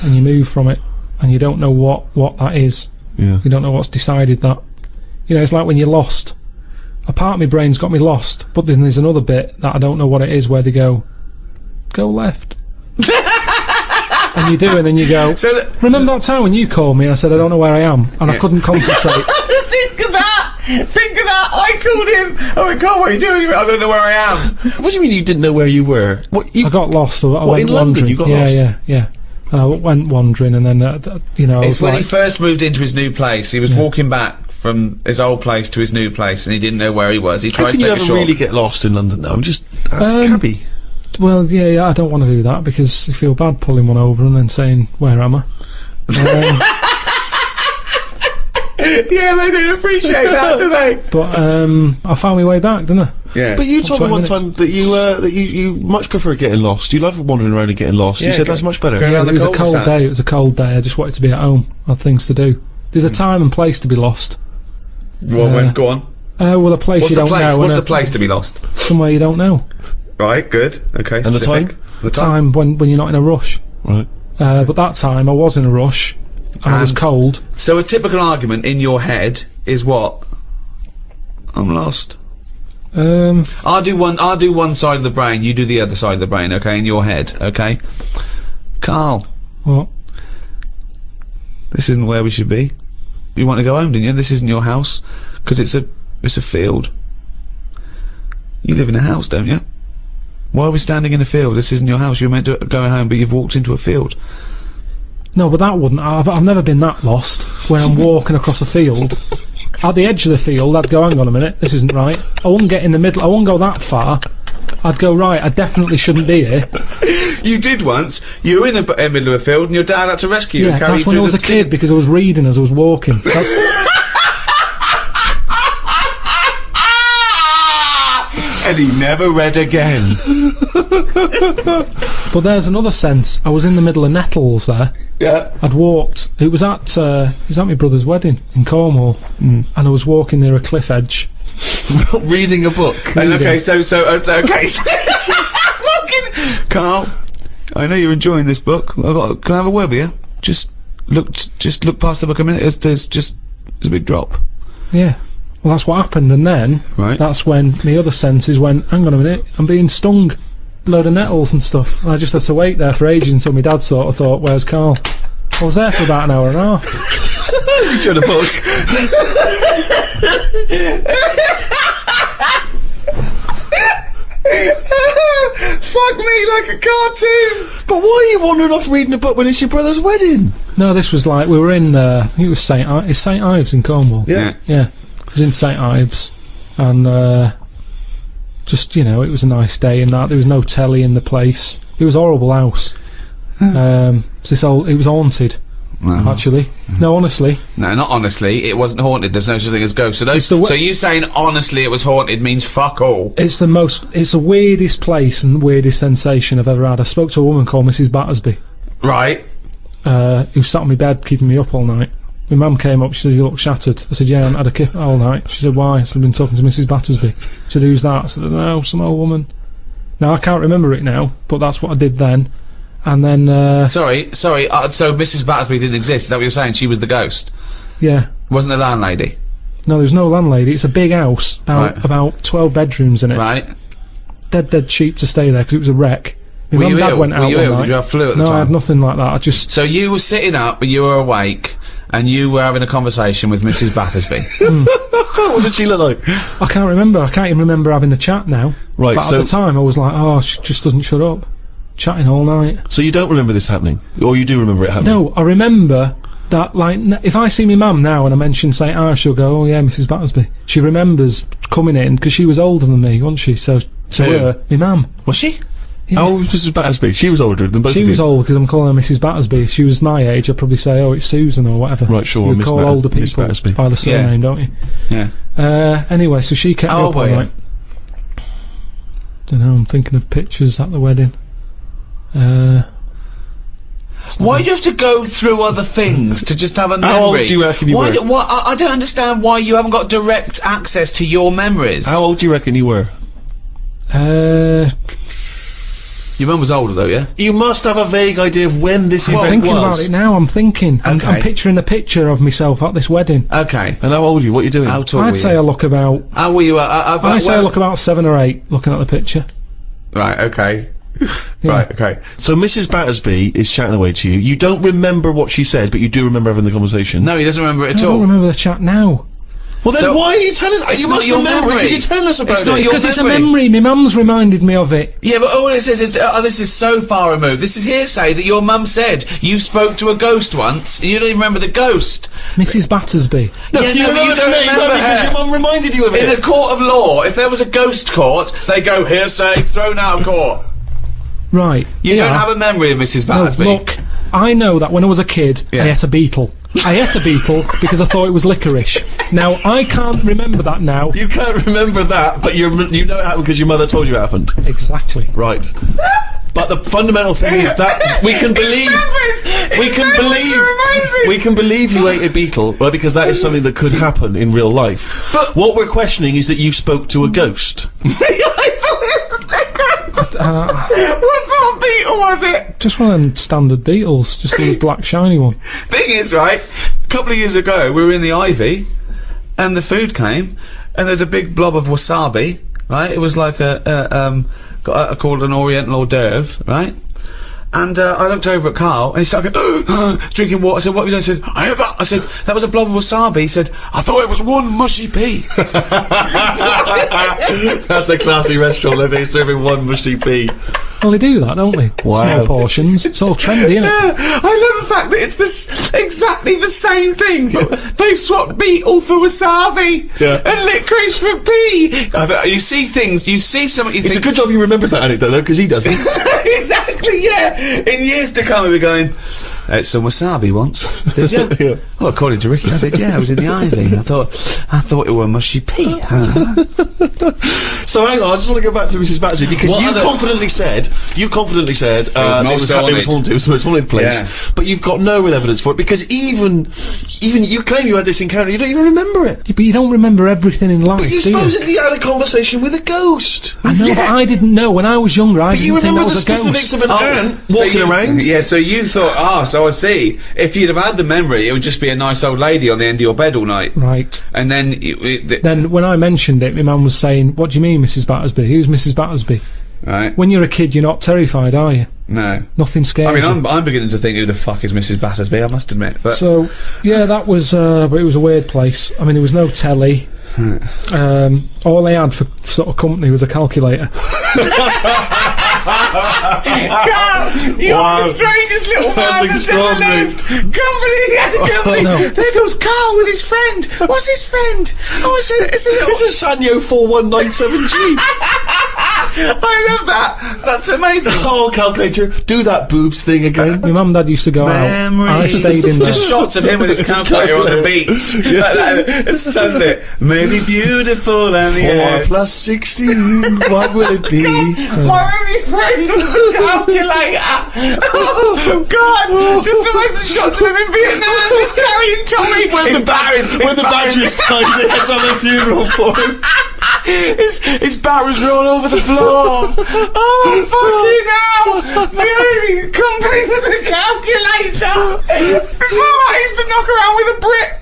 and you move from it, and you don't know what that is. Yeah. You don't know what's decided that. You know, it's like when you're lost. A part of my brain's got me lost, but then there's another bit that I don't know what it is, where they go left. And you do, and then you go, remember that time when you called me and I said I don't know where I am, and I couldn't concentrate. Think of that! I called him! I went, God, what are you doing? I don't know where I am. What do you mean you didn't know where you were? I got lost. I went in London wandering. you got lost? Yeah. And I went wandering, and then, you know, It's when he first moved into his new place. He was walking back from his old place to his new place, and he didn't know where he was. He tried to take a short. How can you ever really get lost in London, though? I'm just asking Cabby. Well, yeah, I don't want to do that, because you feel bad pulling one over and then saying, where am I? Yeah, they don't appreciate that, do they? But I found my way back, didn't I? Yeah. But you told me 20 one minutes. time that you much prefer getting lost. You love wandering around and getting lost. You said that's much better. Going around It the was a cold cul-de-sac. day. It was a cold day. I just wanted to be at home. I had things to do. There's a time and place to be lost. Well, go on. Well, a place What's you the don't place? know. What's and the place to be lost? Somewhere you don't know. Right, good. Okay, And the specific. time? The time. Time when you're not in a rush. Right. But that time I was in a rush, and I was cold. So a typical argument in your head is what? I'm lost. I'll do one side of the brain, you do the other side of the brain, okay, in your head, okay? Carl, What? this isn't where we should be. You want to go home, didn't you? This isn't your house, because it's a field. You live in a house, don't you? Why are we standing in a field? This isn't your house. You're meant to go home, but you've walked into a field. No, but that wouldn't. I've never been that lost. Where I'm walking across a field, at the edge of the field, I'd go, hang on a minute, this isn't right. I wouldn't get in the middle. I wouldn't go that far. I'd go, right, I definitely shouldn't be here. You did once. You were in the middle of a field, and your dad had to rescue you. Yeah, And carry that's you when I through was the a kid, because I was reading as I was walking. That's, And he never read again. but there's another sense. I was in the middle of nettles there. Yeah. I'd walked. It was at my brother's wedding in Cornwall, and I was walking near a cliff edge. Reading a book. And okay, so okay. Carl, I know you're enjoying this book. Can I have a word with you? Just look past the book a minute. It's a big drop. Yeah. Well, that's what happened, and then that's when my other senses went, hang on a minute, I'm being stung. Load of nettles and stuff. And I just had to wait there for ages until my dad sort of thought, where's Carl? I was there for about an hour and a half. You should have book. Fuck me like a cartoon. But why are you wandering off reading a book when it's your brother's wedding? No, this was like, we were in, I think it was St Ives in Cornwall. Yeah. Yeah. It was in St Ives, and just, you know, it was a nice day and that. There was no telly in the place. It was a horrible house. It was haunted, actually. No, honestly. No, not honestly. It wasn't haunted. There's no such thing as ghosts. So you saying honestly it was haunted means fuck all. It's the weirdest place and weirdest sensation I've ever had. I spoke to a woman called Mrs. Battersby. Right. Who sat on my bed keeping me up all night. My mum came up, she said, you look shattered. I said, yeah, I haven't had a kip all night. She said, why? I said, I've been talking to Mrs. Battersby. She said, who's that? I said, no, some old woman. Now, I can't remember it now, but that's what I did then. And then, Sorry, so Mrs. Battersby didn't exist, is that what you're saying? She was the ghost? Yeah. Wasn't the landlady? No, there's no landlady. It's a big house, about 12 bedrooms in it. Right. Dead cheap to stay there, because it was a wreck. My Were mum you and dad ill? went out Were you one ill? night. Did you have flu at the No, time? I had nothing like that. I just... So you were sitting up, but you were awake, and you were having a conversation with Mrs. Battersby. What did she look like? I can't remember. I can't even remember having the chat now. Right, But so- at the time, I was like, oh, she just doesn't shut up. Chatting all night. So you don't remember this happening? Or you do remember it happening? No, I remember that, like, if I see my mum now and I mention St. Ives, she'll go, oh yeah, Mrs. Battersby. She remembers coming in, because she was older than me, wasn't she? So, to Who? her, my mum. Was she? Yeah. How old was Mrs. Battersby? She was older than both She of you. was old, because I'm calling her Mrs. Battersby. If she was my age, I'd probably say, oh, it's Susan or whatever. Right, sure, You Miss call older Miss people Battersby. by the surname, don't you? Yeah. Anyway, so she kept me How up old all were you? night. Dunno, I'm thinking of pictures at the wedding. Why do you have to go through other things to just have a memory? How old do you reckon you were? I don't understand why you haven't got direct access to your memories. How old do you reckon you were? Your mum was older though, yeah? You must have a vague idea of when this I'm event thinking was. about it now. I'm thinking. I'm Okay. picturing a picture of myself at this wedding. Okay. And how old are you? What are you doing? How tall were I'd say I you? look about. How were you? I'd say I look about 7 or 8. Looking at the picture. Right, okay. Yeah. Right, okay. So Mrs. Battersby is chatting away to you. You don't remember what she said, but you do remember having the conversation. No, he doesn't remember it I at don't all. remember the chat now. Well, then So- why are you telling? It's You not must your remember it memory. because you're telling us about It's not it. your Because it's a memory. memory. My mum's reminded me of it. Yeah, but all it says is, oh, this is so far removed. This is hearsay that your mum said you spoke to a ghost once, and you don't even remember the ghost. Mrs. Battersby. No, Yeah, you no, but remember you the don't name remember no, because her. your mum reminded you of In a it. court of law, if there was a ghost court, they go hearsay, thrown out of court. Right. You don't have a memory of Mrs. No, Battersby. look, I know that when I was a kid, Yeah. I ate a beetle. I ate a beetle because I thought it was licorice. Now, I can't remember that now. You can't remember that, but you know it happened because your mother told you it happened. Exactly. Right. But the fundamental thing is that we can believe we can believe you ate a beetle, well, because that is something that could happen in real life. But- what we're questioning is that you spoke to a ghost. I thought it was licorice. What sort of beetle was it? Just one of them standard beetles, just the black shiny one. Thing is, right, a couple of years ago, we were in the Ivy, and the food came, and there's a big blob of wasabi, right? It was like called an Oriental hors d'oeuvre, right? And I looked over at Carl, and he started going, drinking water. I said, what have you done? He said, I heard that. I said, that was a blob of wasabi. He said, I thought it was one mushy pea. That's a classy restaurant. They're serving one mushy pea. Well, they do that, don't they? Wow. Small portions. It's all trendy, isn't it? I love the fact that it's exactly the same thing. They've swapped beetle for wasabi Yeah. and licorice for pea. You see things, you see something, you It's a think, good job you remembered that anecdote, though, because he doesn't. exactly, yeah. In years to come, we'll be going, ate some wasabi once, did you? Yeah. Well, according to Ricky, I did, yeah, I was in the Ivy. I thought it were mushy pea. Huh? So hang on, I just want to go back to Mrs. Battersby because What you other- confidently said it was haunted, so it's a haunted place. Yeah. But you've got no real evidence for it because even you claim you had this encounter, you don't even remember it. Yeah, but you don't remember everything in life, But you do you? supposedly had a conversation with a ghost. I know, but I didn't know. When I was younger, I But you didn't think remember that the was a specifics ghost. of an ant walking around. Yeah, so you thought, so I see. If you'd have had the memory, it would just be a nice old lady on the end of your bed all night. Right. And then, Then when I mentioned it, my mum was saying, what do you mean, Mrs. Battersby? Who's Mrs. Battersby? right? When you're a kid, you're not terrified, are you? No. Nothing scares I mean, you. I'm beginning to think who the fuck is Mrs. Battersby, I must admit. But So, yeah, that was, but it was a weird place. I mean, there was no telly. All they had for sort of company was a calculator. Carl, you're Wow. the strangest little That's man that's ever extraordinary. lived. Company, he had a company. No. There goes Carl with his friend. What's his friend? Oh, it's a little... It's a Sanyo 4197G. I love that. That's amazing. Oh, calculator, do that boobs thing again. My mum and dad used to go out. I stayed in there. Just shots of him with his calculator on the beach. It's Sunday. Maybe beautiful and the 4 air. plus 16, what will it be? My only friend was a calculator. Oh, God. Just imagine the shots of him in Vietnam just carrying Tommy. When the batteries died, they had to have a funeral for him. His barrels are all over the floor. Oh, fucking hell. The only company was a calculator. Before I used to knock around with a brick.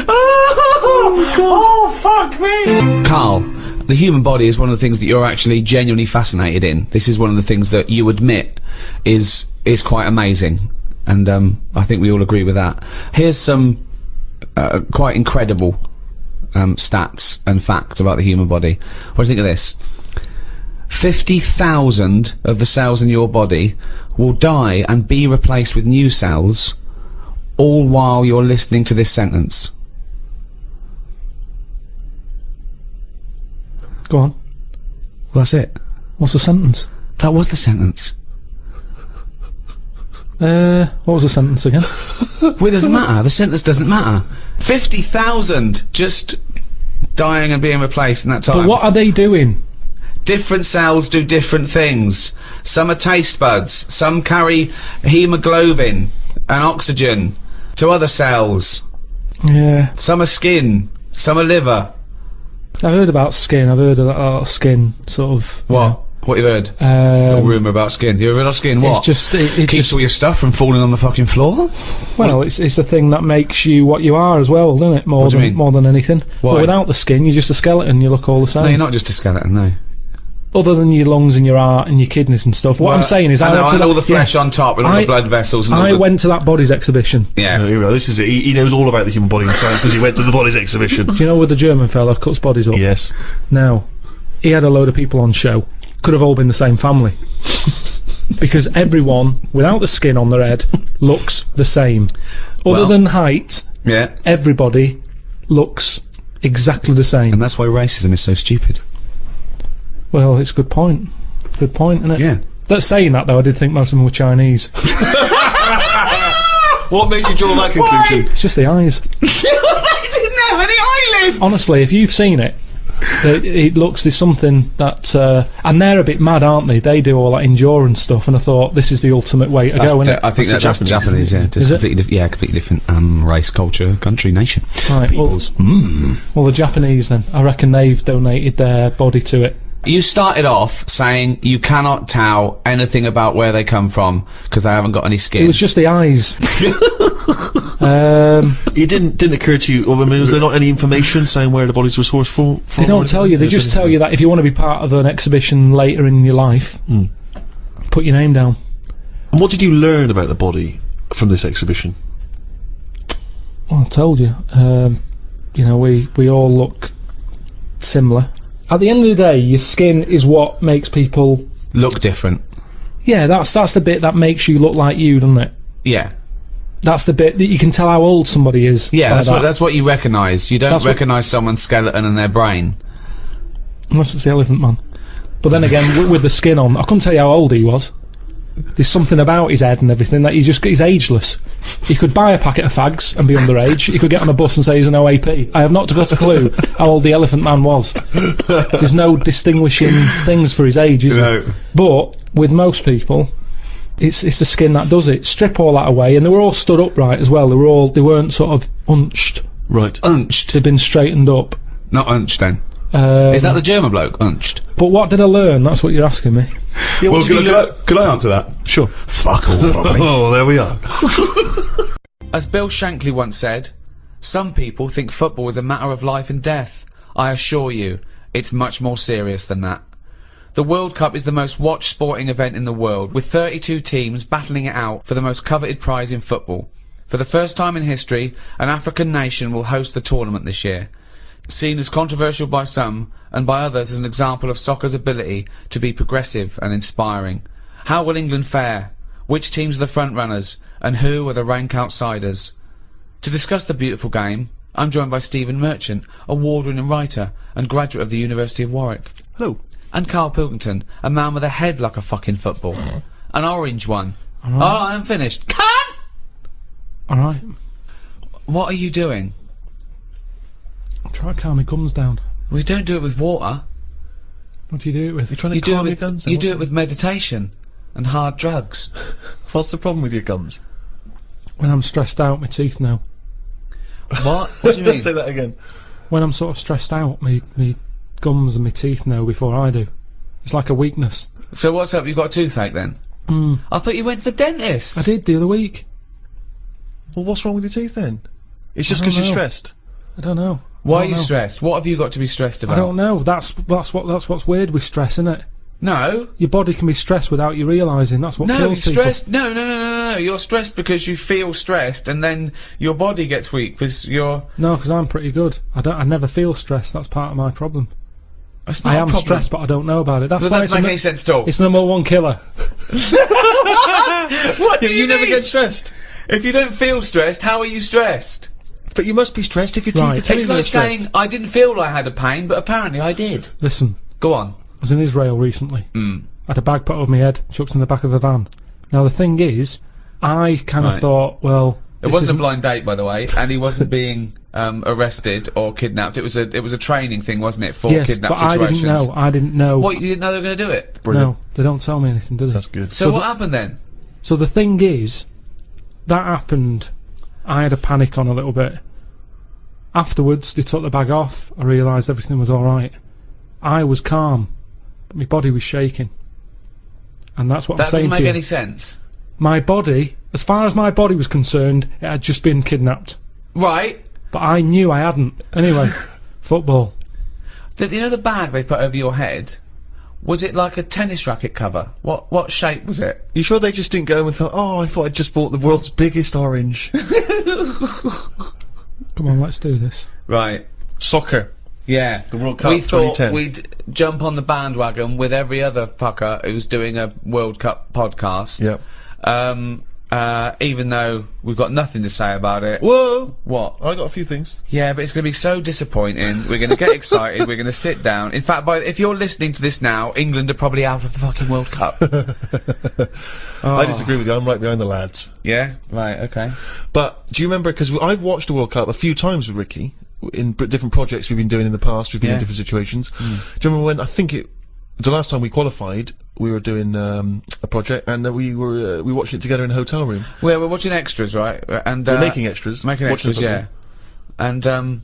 Oh, fuck me. Carl, the human body is one of the things that you're actually genuinely fascinated in. This is one of the things that you admit is quite amazing. And I think we all agree with that. Here's some quite incredible stats and facts about the human body. What do you think of this? 50,000 of the cells in your body will die and be replaced with new cells, all while you're listening to this sentence. Go on. Well, that's it. What's the sentence? That was the sentence. What was the sentence again? Well, it doesn't matter. The sentence doesn't matter. 50,000 just dying and being replaced in that time. But what are they doing? Different cells do different things. Some are taste buds. Some carry hemoglobin and oxygen to other cells. Yeah. Some are skin. Some are liver. I've heard about skin. I've heard of that skin, sort of. What? What you heard? A rumour about skin. You heard of skin? What? It's just it Keeps just, all your stuff from falling on the fucking floor. well, it's the thing that makes you what you are as well, doesn't it? What do you mean? More than anything. Why? Well, without the skin, you're just a skeleton. You look all the same. No, you're not just a skeleton. No. Other than your lungs and your heart and your kidneys and stuff. What I'm saying is, I know, went to all the flesh on top and all the blood vessels. And I all the, went to that bodies exhibition. yeah. No, here we are. This is it. He knows all about the human body and science because he went to the bodies exhibition. Do you know where the German fella cuts bodies up? Yes. Now, he had a load of people on show. Could have all been the same family. Because everyone, without the skin on their head, looks the same. Other than height, Yeah. everybody looks exactly the same. And that's why racism is so stupid. Well, it's a good point. Good point, isn't it? Yeah. That's saying that, though, I did think most of them were Chinese. What made you draw that conclusion? It's just the eyes. They didn't have any eyelids! Honestly, if you've seen it, it looks, there's something that, and they're a bit mad, aren't they? They do all that endurance stuff, and I thought this is the ultimate way to go, isn't it? I think that's Japanese, yeah. Just Is it? completely different race, culture, country, nation. Right, well, the Japanese then, I reckon they've donated their body to it. You started off saying you cannot tell anything about where they come from because they haven't got any skin. It was just the eyes. It didn't occur to you, I mean, was there not any information saying where the bodies were sourced from? They don't tell you, they just tell you that if you want to be part of an exhibition later in your life, put your name down. And what did you learn about the body from this exhibition? Well, I told you. You know, we all look similar. At the end of the day, your skin is what makes people... look different. Yeah, that's the bit that makes you look like you, doesn't it? Yeah. That's the bit that you can tell how old somebody is. Yeah, like that's what you recognise. You don't That's what- recognise someone's skeleton and their brain. Unless it's the Elephant Man. But then again, with the skin on, I couldn't tell you how old he was. There's something about his head and everything that he's ageless. He could buy a packet of fags and be underage. He could get on a bus and say he's an OAP. I have not got a clue how old the Elephant Man was. There's no distinguishing things for his age, is there? But with most people, it's the skin that does it. Strip all that away, and they were all stood upright as well. They weren't sort of hunched. Right. Unched. They'd been straightened up. Not unched then. Is that the German bloke? Unched. But what did I learn? That's what you're asking me. Yeah, Well, can I answer that? Sure. Fuck all, probably. Oh, there we are. As Bill Shankly once said, some people think football is a matter of life and death. I assure you, it's much more serious than that. The World Cup is the most watched sporting event in the world, with 32 teams battling it out for the most coveted prize in football. For the first time in history, an African nation will host the tournament this year. Seen as controversial by some, and by others as an example of soccer's ability to be progressive and inspiring. How will England fare? Which teams are the front runners, and who are the rank outsiders? To discuss the beautiful game, I'm joined by Stephen Merchant, award-winning writer and graduate of the University of Warwick. Hello. And Karl Pilkington, a man with a head like a fucking football. An orange one. Oh, I'm finished. Cut! Alright. What are you doing? Try to calm my gums down. We don't do it with water. What do you do it with? You're trying to You do calm it your with, guns. you do it with meditation and hard drugs. What's the problem with your gums? When I'm stressed out, my teeth know. What? What do you mean? Say that again. When I'm sort of stressed out, my gums and my teeth know before I do. It's like a weakness. So what's up? You got a toothache then? I thought you went to the dentist. I did the other week. Well, what's wrong with your teeth then? It's just I don't because you're know. stressed. I don't know. Why I are don't you know. stressed? What have you got to be stressed about? I don't know. That's what's weird with stress, isn't it? No. Your body can be stressed without you realising. That's what No, you're kills people. stressed. No. You're stressed because you feel stressed, and then your body gets weak because you're. No, because I'm pretty good. I never feel stressed. That's part of my problem. It's not I a am problem. stressed, but I don't know about it. That's That why doesn't make any sense at all. it's number one killer. What do You never mean? get stressed. If you don't feel stressed, how are you stressed? But you must be stressed if your teeth Right. are telling It's you you're like stressed. saying I didn't feel I had a pain, but apparently I did. Listen, Go on. I was in Israel recently. I had a bag put over my head, chucked in the back of a van. Now the thing is, I kind of Right. thought, well, It this wasn't a isn't- blind date, by the way, and he wasn't being arrested or kidnapped. It was a training thing, wasn't it, for yes, kidnap but situations? I didn't know. What, you didn't know they were going to do it? Brilliant. No, they don't tell me anything, do they? That's good. So what happened then? So the thing is, that happened. I had a panic on a little bit. Afterwards, they took the bag off. I realised everything was all right. I was calm. My body was shaking. And that's what That I'm saying doesn't to make you. any sense. My body, as far as my body was concerned, it had just been kidnapped. Right. But I knew I hadn't. Anyway, football. You know the bag they put over your head? Was it like a tennis racket cover? What shape was it? You sure they just didn't go and thought, oh, I thought I'd just bought the world's biggest orange? Come on, let's do this. Right. Soccer. Yeah. The World Cup We thought 2010. we'd jump on the bandwagon with every other fucker who's doing a World Cup podcast. Yep. Even though we've got nothing to say about it. Whoa! What? I got a few things. Yeah, but it's going to be so disappointing. We're going to get excited. We're going to sit down. In fact, if you're listening to this now, England are probably out of the fucking World Cup. I disagree with you. I'm right behind the lads. Yeah? Right, okay. But do you remember? Because I've watched the World Cup a few times with Ricky in different projects we've been doing in the past. We've been in different situations. Do you remember when? I think the last time we qualified, we were doing a project, and we watched it together in a hotel room. Well, we're watching extras, right? And We're making extras. Making watching extras, the yeah. And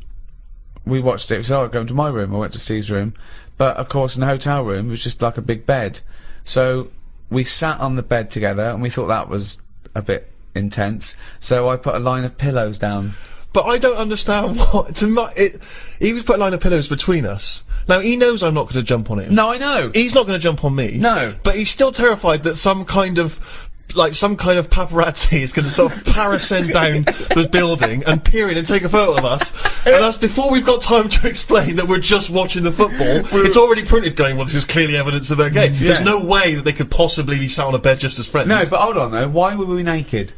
we watched it. We said, "Oh, go to my room." I went to Steve's room, but of course, in the hotel room, it was just like a big bed. So we sat on the bed together, and we thought that was a bit intense. So I put a line of pillows down. But I don't understand what. He was put a line of pillows between us. Now he knows I'm not going to jump on him. No, I know. He's not going to jump on me. No. But he's still terrified that some kind of paparazzi is going to sort of parascend down the building and peer in and take a photo of us. And that's before we've got time to explain that we're just watching the football. It's already printed going, well, this is clearly evidence of their game. There's no way that they could possibly be sat on a bed just as friends. No, but hold on though. Why were we naked?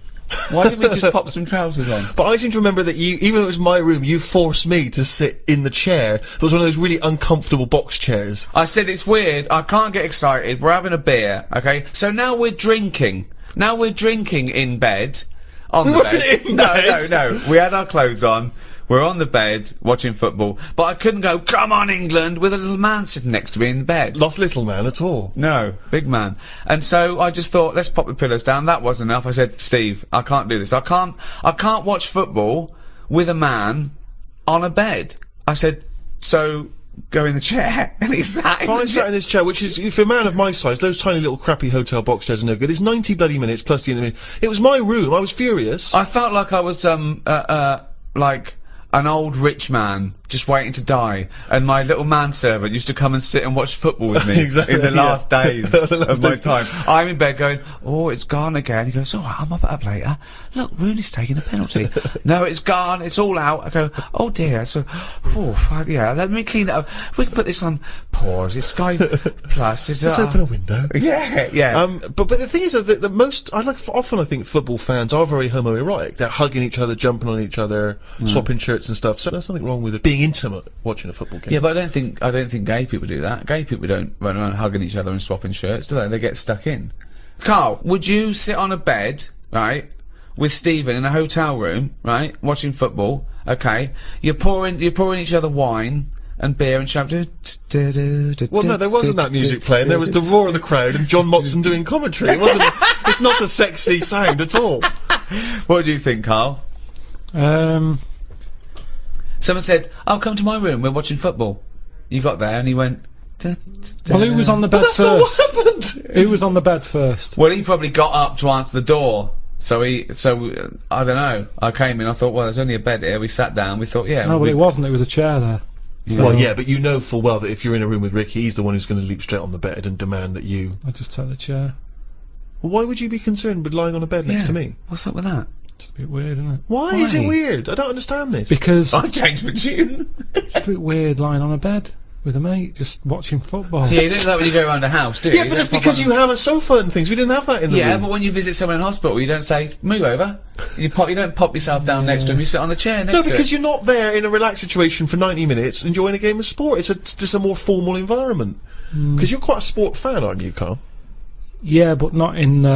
Why didn't we just pop some trousers on? But I seem to remember that you, even though it was my room, you forced me to sit in the chair. It was one of those really uncomfortable box chairs. I said it's weird. I can't get excited. We're having a beer, okay? So now we're drinking. Now we're drinking in bed. On the bed. In bed? No. We had our clothes on. We're on the bed watching football. But I couldn't go, come on, England, with a little man sitting next to me in bed. Not little man at all. No, big man. And so I just thought, let's pop the pillows down. That wasn't enough. I said, Steve, I can't do this. I can't watch football with a man on a bed. I said, so go in the chair. And he sat So I sat in this chair, which is, for a man of my size, those tiny little crappy hotel box chairs are no good. It's 90 bloody minutes plus the interview. It was my room. I was furious. I felt like I was, like an old rich man just waiting to die, and my little manservant used to come and sit and watch football with me Exactly, in the yeah. last days The last of my days. time. I'm in bed going, oh, it's gone again. He goes, all right, I'm up later. Look, Rooney's taking a penalty. No, it's gone. It's all out. I go, oh dear. So, yeah, let me clean it up. We can put this on pause. It's Sky Plus. Let's open a window. Yeah. But the thing is that the most, often I think football fans are very homoerotic. They're hugging each other, jumping on each other, swapping shirts and stuff. So there's nothing wrong with it being intimate watching a football game. Yeah, but I don't think gay people do that. Gay people don't run around hugging each other and swapping shirts, do they? They get stuck in. Carl, would you sit on a bed, right, with Stephen in a hotel room, right, watching football? Okay, you're pouring each other wine and beer and shouting. Well, no, there wasn't that music playing. There was the roar of the crowd and John Motson doing commentary. It wasn't. It's not a sexy sound at all. What do you think, Carl? Someone said, "Oh, come to my room. We're watching football." You got there and he went. Well, who was on the bed That's not what first? happened. Who was on the bed first? Well, he probably got up to answer the door. So I don't know. I came in. I thought, well, there's only a bed here. We sat down. We thought, yeah. No, but it wasn't. It was a chair there. So Well, yeah, but you know full well that if you're in a room with Ricky, he's the one who's going to leap straight on the bed and demand that you. I just took the chair. Well, why would you be concerned with lying on a bed next to me? What's up with that? It's a bit weird, isn't it? Why is it weird? I don't understand this. Because I changed my tune. it's a bit weird lying on a bed with a mate just watching football. Yeah, you don't do that when you go around a house, do you? Yeah, but it's because you have a sofa and things. We didn't have that in the Yeah, room. but when you visit someone in hospital, you don't say, move over. You don't pop yourself down next to him, you sit on the chair next No, to him. because you're not there in a relaxed situation for 90 minutes enjoying a game of sport. It's just a more formal environment. Because you're quite a sport fan, aren't you, Carl? Yeah, but not in.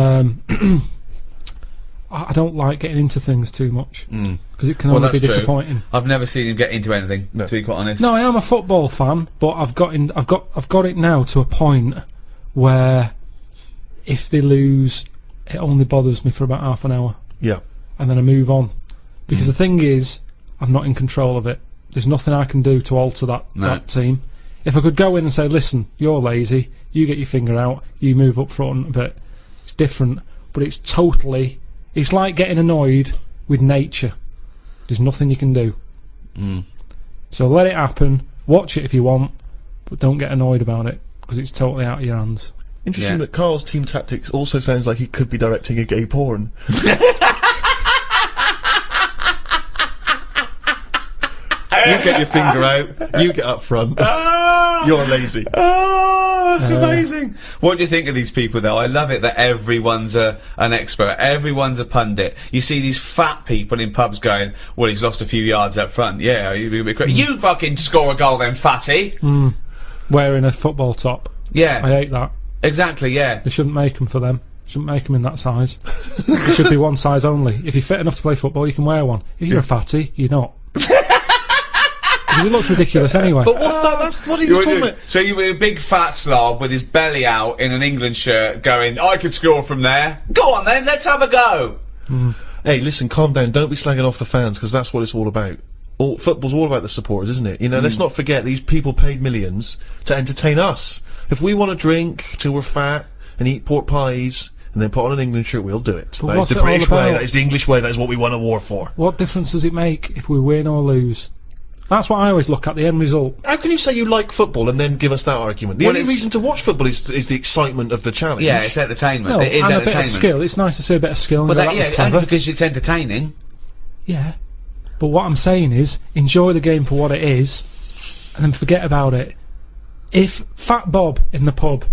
I don't like getting into things too much because it can only be disappointing. I've never seen him get into anything, to be quite honest. No, I am a football fan, but I've got it now to a point where if they lose, it only bothers me for about half an hour, Yeah. and then I move on. Because the thing is, I'm not in control of it. There's nothing I can do to alter that team. If I could go in and say, listen, you're lazy, you get your finger out, you move up front, but it's different. But it's totally, it's like getting annoyed with nature. There's nothing you can do. So let it happen, watch it if you want, but don't get annoyed about it, because it's totally out of your hands. Interesting that Carl's team tactics also sounds like he could be directing a gay porn. You get your finger out, you get up front. You're lazy. Oh, that's amazing. What do you think of these people, though? I love it that everyone's an expert. Everyone's a pundit. You see these fat people in pubs going, well, he's lost a few yards up front. Yeah, you fucking score a goal then, fatty. Wearing a football top. Yeah. I hate that. Exactly, yeah. They shouldn't make them for them. Shouldn't make them in that size. It should be one size only. If you're fit enough to play football, you can wear one. If you're a fatty, you're not. It looks ridiculous anyway. But what's that? That's what he was talking about. So you were a big fat slob with his belly out in an England shirt going, I could score from there. Go on then, let's have a go. Hey, listen, calm down. Don't be slagging off the fans, because that's what it's all about. Football's all about the supporters, isn't it? You know, let's not forget these people paid millions to entertain us. If we want to drink till we're fat and eat pork pies and then put on an England shirt, we'll do it. That is the British way, that is the English way, that is what we won a war for. What difference does it make if we win or lose? That's what I always look at, the end result. How can you say you like football and then give us that argument? The only reason to watch football is the excitement of the challenge. Yeah, it's entertainment. No, It is and entertainment. a bit of skill. It's nice to see a bit of skill. But And that, that was yeah, clever. only because it's entertaining. Yeah. But what I'm saying is, enjoy the game for what it is, and then forget about it. If Fat Bob in the pub,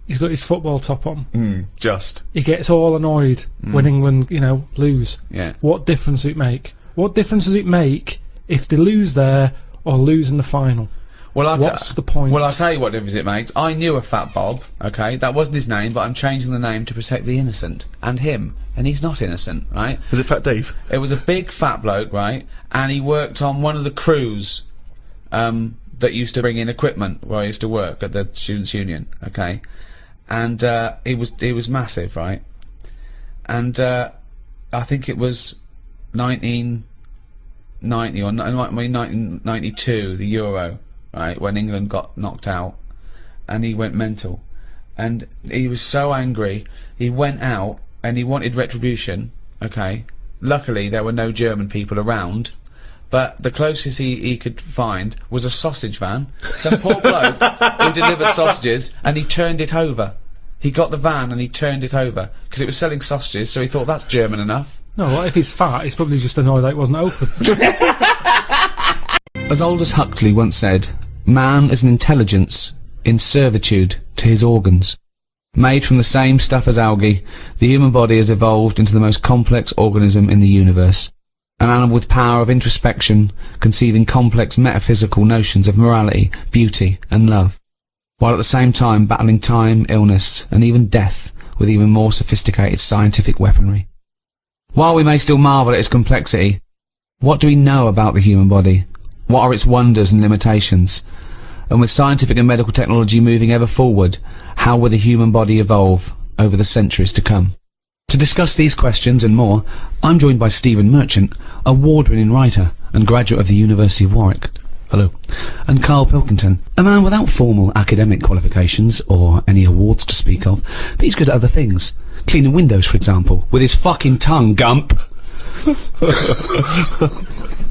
he's got his football top on, Just. he gets all annoyed when England, lose. Yeah. What difference does it make? What difference does it make if they lose there or lose in the final? Well, What's the point? Well, I'll tell you what difference it makes. I knew a Fat Bob, okay? That wasn't his name, but I'm changing the name to protect the innocent. And him. And he's not innocent, right? Was it Fat Dave? It was a big fat bloke, right? And he worked on one of the crews, that used to bring in equipment where I used to work at the Students' Union, okay? And, he was massive, right? And, I think it was 1990 or 1992, the Euro, right, when England got knocked out, and he went mental, and he was so angry, he went out and he wanted retribution, okay? Luckily there were no German people around, but the closest he could find was a sausage van, some poor bloke who delivered sausages, and he turned it over. He got the van and he turned it over, because it was selling sausages, so he thought that's German enough. No, well, if he's fat, he's probably just annoyed that it wasn't open. As Aldous Huxley once said, man is an intelligence in servitude to his organs. Made from the same stuff as algae, the human body has evolved into the most complex organism in the universe. An animal with power of introspection, conceiving complex metaphysical notions of morality, beauty, and love, while at the same time battling time, illness, and even death with even more sophisticated scientific weaponry. While we may still marvel at its complexity, what do we know about the human body? What are its wonders and limitations? And with scientific and medical technology moving ever forward, how will the human body evolve over the centuries to come? To discuss these questions and more, I'm joined by Stephen Merchant, award-winning writer and graduate of the University of Warwick. Hello. And Karl Pilkington, a man without formal academic qualifications or any awards to speak of, but he's good at other things. Cleaning windows, for example, with his fucking tongue, Gump. It's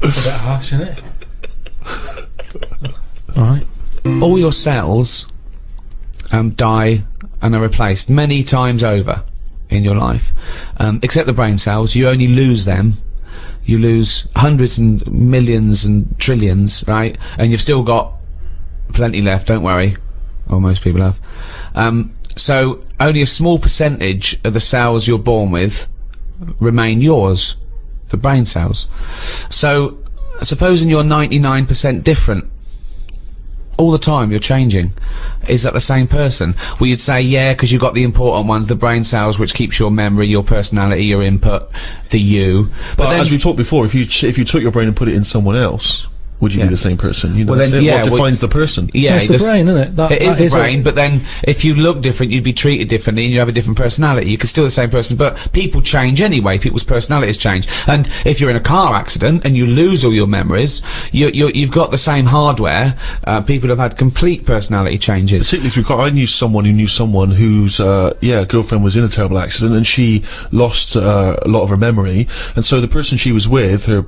a bit harsh, isn't it? Alright. All your cells die and are replaced many times over in your life, except the brain cells. You only lose them. You lose hundreds and millions and trillions, right? And you've still got plenty left, don't worry. Or most people have. So only a small percentage of the cells you're born with remain yours, the brain cells. So supposing you're 99% different all the time, you're changing. Is that the same person? Well, you'd say, yeah, because you've got the important ones, the brain cells, which keeps your memory, your personality, your input, the you. But then, as we talked before, if you took your brain and put it in someone else, would you be the same person? You know, Well, then, that's it. yeah, What defines the person? Yeah, It's the brain, isn't it? It is the brain, but then if you look different, you'd be treated differently, and you have a different personality. You're still the same person, but people change anyway. People's personalities change, and if you're in a car accident and you lose all your memories, you've got the same hardware. People have had complete personality changes. Particularly through car. I knew someone whose girlfriend was in a terrible accident, and she lost a lot of her memory, and so the person she was with, her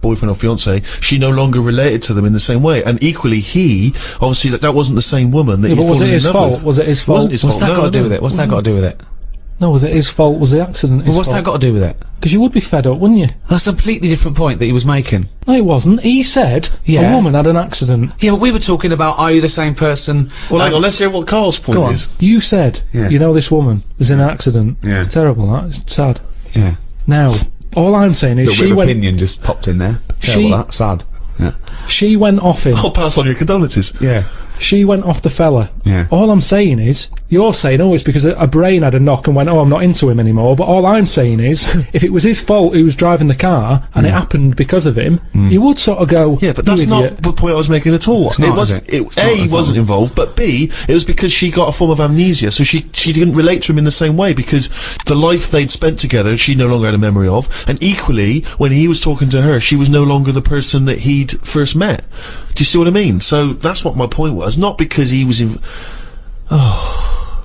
boyfriend or fiance, she no longer related to them in the same way. And equally, he obviously that wasn't the same woman that. Yeah, he but was it his fault? Was it his fault? Wasn't his What's fault? that got to do with it? What's that got to do with it? No, was it his fault? Was the accident his Well, what's fault? that got to do with it? Because you would be fed up, wouldn't you? That's a completely different point that he was making. No, it wasn't. He said Yeah. a woman had an accident. Yeah, but we were talking about, are you the same person? Well, hang on, let's hear what Carl's point Go on. is. You said, Yeah. you know, this woman was in an accident. Yeah. It's terrible, that. It's sad. Yeah. Now, all I'm saying is Little bit she of went, opinion just popped in there. Terrible, that. Sad. Yeah. she went off him. I'll pass on your condolences. Yeah. She went off the fella. Yeah. All I'm saying is, you're saying, oh, it's because a brain had a knock and went, oh, I'm not into him anymore. But all I'm saying is, if it was his fault who was driving the car and it happened because of him, you would sort of go, Yeah, but "You that's idiot." not the point I was making at all. It's not, it was is it? It's A, not, it's wasn't not. involved, but B, it was because she got a form of amnesia, so she didn't relate to him in the same way, because the life they'd spent together, she no longer had a memory of, and equally, when he was talking to her, she was no longer the person that he'd first met. Do you see what I mean? So that's what my point was, not because he was in...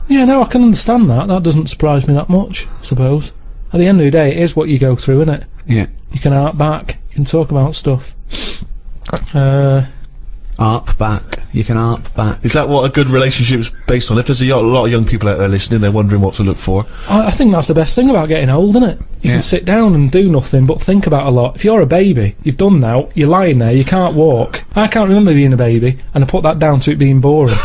Yeah, no, I can understand that. That doesn't surprise me that much, I suppose. At the end of the day, it is what you go through, isn't it? Yeah. You can hark back. You can talk about stuff. Arp back. You can arp back. Is that what a good relationship is based on? If there's a lot of young people out there listening, they're wondering what to look for. I think that's the best thing about getting old, isn't it? You Yeah. can sit down and do nothing but think about a lot. If you're a baby, you've done now, you're lying there, you can't walk. I can't remember being a baby, and I put that down to it being boring.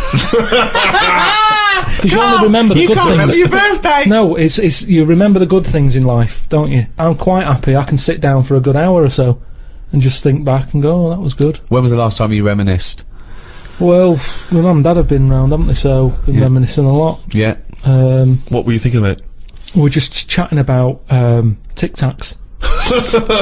Because you only remember the You good can't things. remember your birthday! No, it's you remember the good things in life, don't you? I'm quite happy. I can sit down for a good hour or so and just think back and go, oh, that was good. When was the last time you reminisced? Well, my mum and dad have been round, haven't they? So been reminiscing a lot. Yeah. What were you thinking about? We're just chatting about Tic Tacs.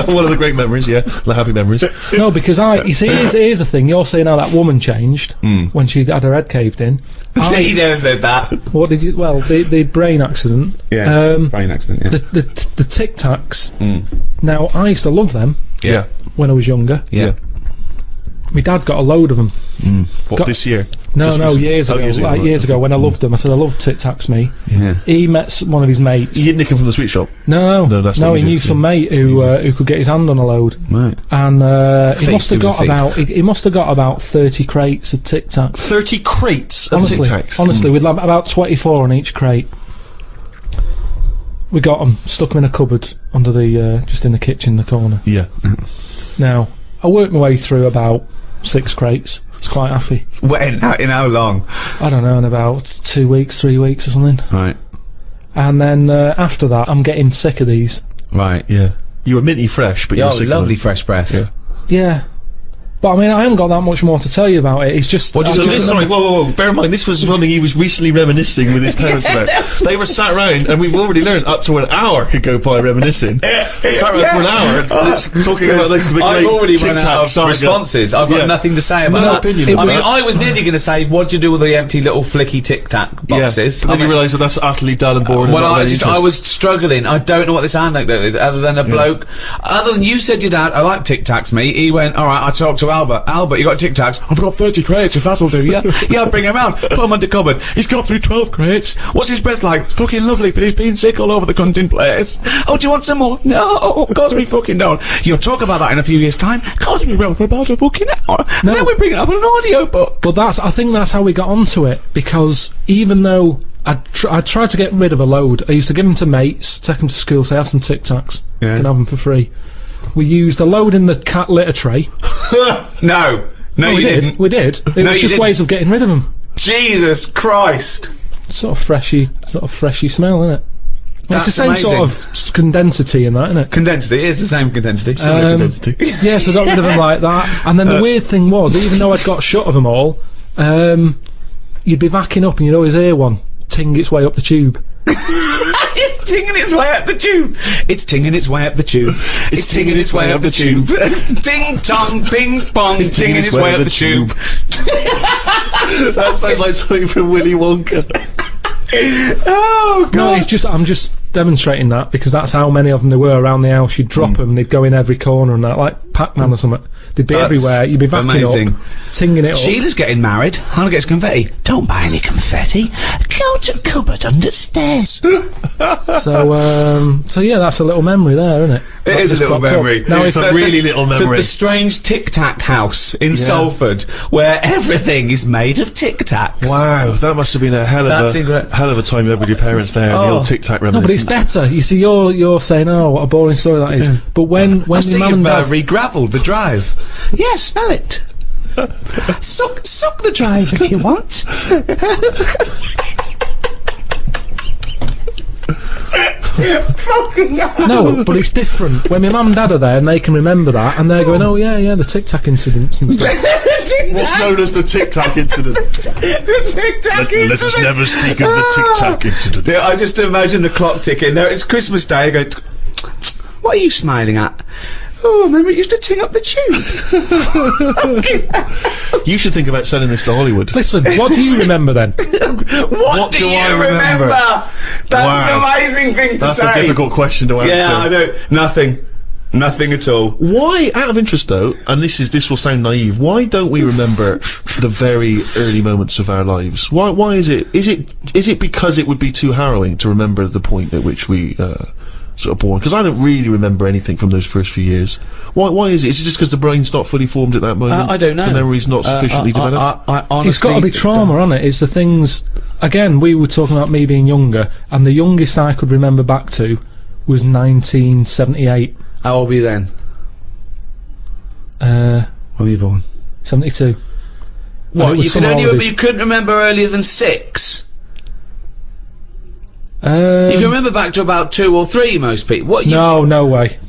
One of the great memories, yeah. The happy memories. No, because you see, here's the thing. You're saying how that woman changed when she had her head caved in. He never said that. What did you? Well, the brain accident. Brain accident, yeah. The Tic Tacs. Now, I used to love them Yeah. when I was younger. Yeah. My dad got a load of them. What, this year? No, Just no, recently? years ago. Years ago, Like right. years ago when I loved them. I said, I love Tic Tacs, me. Yeah. He met one of his mates. You didn't nick him from the sweet shop? No, that's what he we do, knew some yeah. mate who could get his hand on a load. Right. And he Thief, must have he was a got thief. he must have got about 30 crates of Tic Tacs. 30 crates of Tic Tacs? Honestly, with like about 24 on each crate. We got them, stuck them in a cupboard under the just in the kitchen in the corner. Yeah. Now, I worked my way through about 6 crates. It's quite happy. When? In how long? I don't know, in about 2 weeks, 3 weeks or something. Right. And then after that, I'm getting sick of these. Right. Yeah. You were minty fresh, but you were sick of lovely them. fresh breath. Yeah. Yeah. But I mean, I haven't got that much more to tell you about it. It's just. What do you I So Just this, sorry, whoa. Bear in mind, this was something he was recently reminiscing with his parents about. They were sat around, and we've already learned up to an hour could go by reminiscing. Sat around for an hour, talking about the great I've already Tic run Tac out of saga. responses. I've got Yeah. nothing to say about No that. opinion. I mean, I was nearly going to say, what do you do with the empty little flicky Tic Tac boxes? Yeah. But then I you mean, realise that that's utterly dull and boring. well, and not I very interesting. was struggling. I don't know what this anecdote is, other than a bloke. Other than you said your dad, I like Tic Tacs, mate. He went, all right. I talked to Albert. Albert, you got Tic Tacs? I've got 30 crates. If that'll do, yeah. Yeah, I'll bring him round. Put him under cupboard. He's got through 12 crates. What's his breath like? Fucking lovely, but he's been sick all over the cunting place. Oh, do you want some more? No, of course we fucking don't. You'll talk about that in a few years' time. Of course we will, for about a fucking hour. No. And then we bring it up in an audio book. But I think that's how we got onto it, because even though I tried to get rid of a load, I used to give them to mates, take them to school, say, have some Tic Tacs. You can have them for free. We used a load in the cat litter tray. No. No, we you did. didn't. We did. It No, was you just didn't. ways of getting rid of them. Jesus Christ. Sort of freshy smell, isn't it? It's the That's same amazing. sort of condensity in that, isn't it? Condensity. It is the same condensity. Identity. Yeah, so I got rid of them like that. And then the weird thing was, even though I'd got shut of them all, you'd be backing up and you'd always hear one ting its way up the tube. It's tinging its way up the tube. It's tinging its way up the tube. It's tinging its way up the tube. Ting tong, ping pong. It's tinging its way up the tube. That sounds like something from Willy Wonka. Oh god. No, it's just I'm just demonstrating that because that's how many of them there were around the house. You'd drop them, they'd go in every corner and that, like Pac-Man or something. They'd be That's everywhere. You'd be vacuuming amazing. up, tinging it up. Sheila's getting married. Hannah gets confetti. Don't buy any confetti. Go to cupboard under stairs. So yeah, that's a little memory there, isn't it? It is a little memory. Now It's a really little memory. The strange Tic Tac house in Salford, where everything is made of Tic Tacs. Wow, that must have been a hell of a time you had with your parents there. The old Tic Tac No, but it's reminiscence. better. You see, you're saying, "Oh, what a boring story that is." But when I your see mum and you've dad, re-gravelled the drive. Yeah, smell it. Suck the drive if you want. no, but it's different. When my mum and dad are there and they can remember that, and they're going, "Oh yeah, the Tic Tac incidents and stuff." What's known as the Tic Tac incident? The Tic Tac incident. Let us never speak of the Tic Tac incident. Yeah, I just imagine the clock ticking. There, it's Christmas Day. I go, what are you smiling at? Oh, remember it used to ting up the tube. You should think about selling this to Hollywood. Listen, what do you remember then? What do I you remember? That's Wow. an amazing thing to That's say. a difficult question to answer. Yeah, I don't. Nothing at all. Why, out of interest though, and this will sound naive, why don't we remember the very early moments of our lives? Why is it because it would be too harrowing to remember the point at which we, sort of born? Because I don't really remember anything from those first few years. Why is it? Is it just because the brain's not fully formed at that moment? I don't know. The memory's not sufficiently developed? I honestly, It's got to be trauma, hasn't it? It's the things. Again, we were talking about me being younger, and the youngest I could remember back to was 1978. How old were you then? When were you born? 72. What, it was you summer holidays. you couldn't remember earlier than 6? You Um, can remember back to about 2 or 3, most people. What? no way.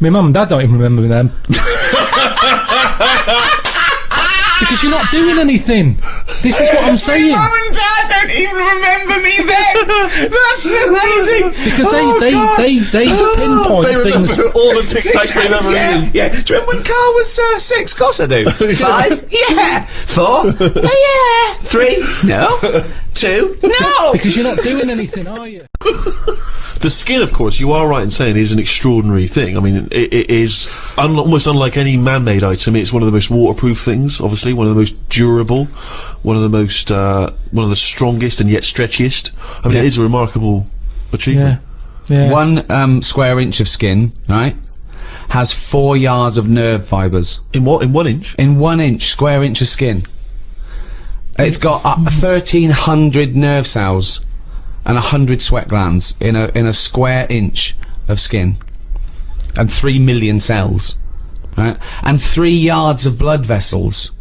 My mum and dad don't even remember me then. Because you're not doing anything. This is what I'm saying. Mum and Dad don't even remember me then. That's amazing. Because they pinpoint They remember things. all the Tic Tacs they've ever eaten. Yeah. Do you remember when Carl was 6? Of course I do. 5? Yeah. 4? Yeah. 3? No. 2? No. Because you're not doing anything, are you? The skin, of course, you are right in saying, is an extraordinary thing. I mean, it is almost unlike any man-made item. It's one of the most waterproof things, obviously, one of the most durable, one of the strongest and yet stretchiest. I mean, it is a remarkable achievement. Yeah. 1 square inch of skin, right, has 4 yards of nerve fibres. In what? In 1 inch? In 1 inch, square inch of skin. It's got 1,300 nerve cells and 100 sweat glands in a square inch of skin, and 3 million cells, right? And 3 yards of blood vessels.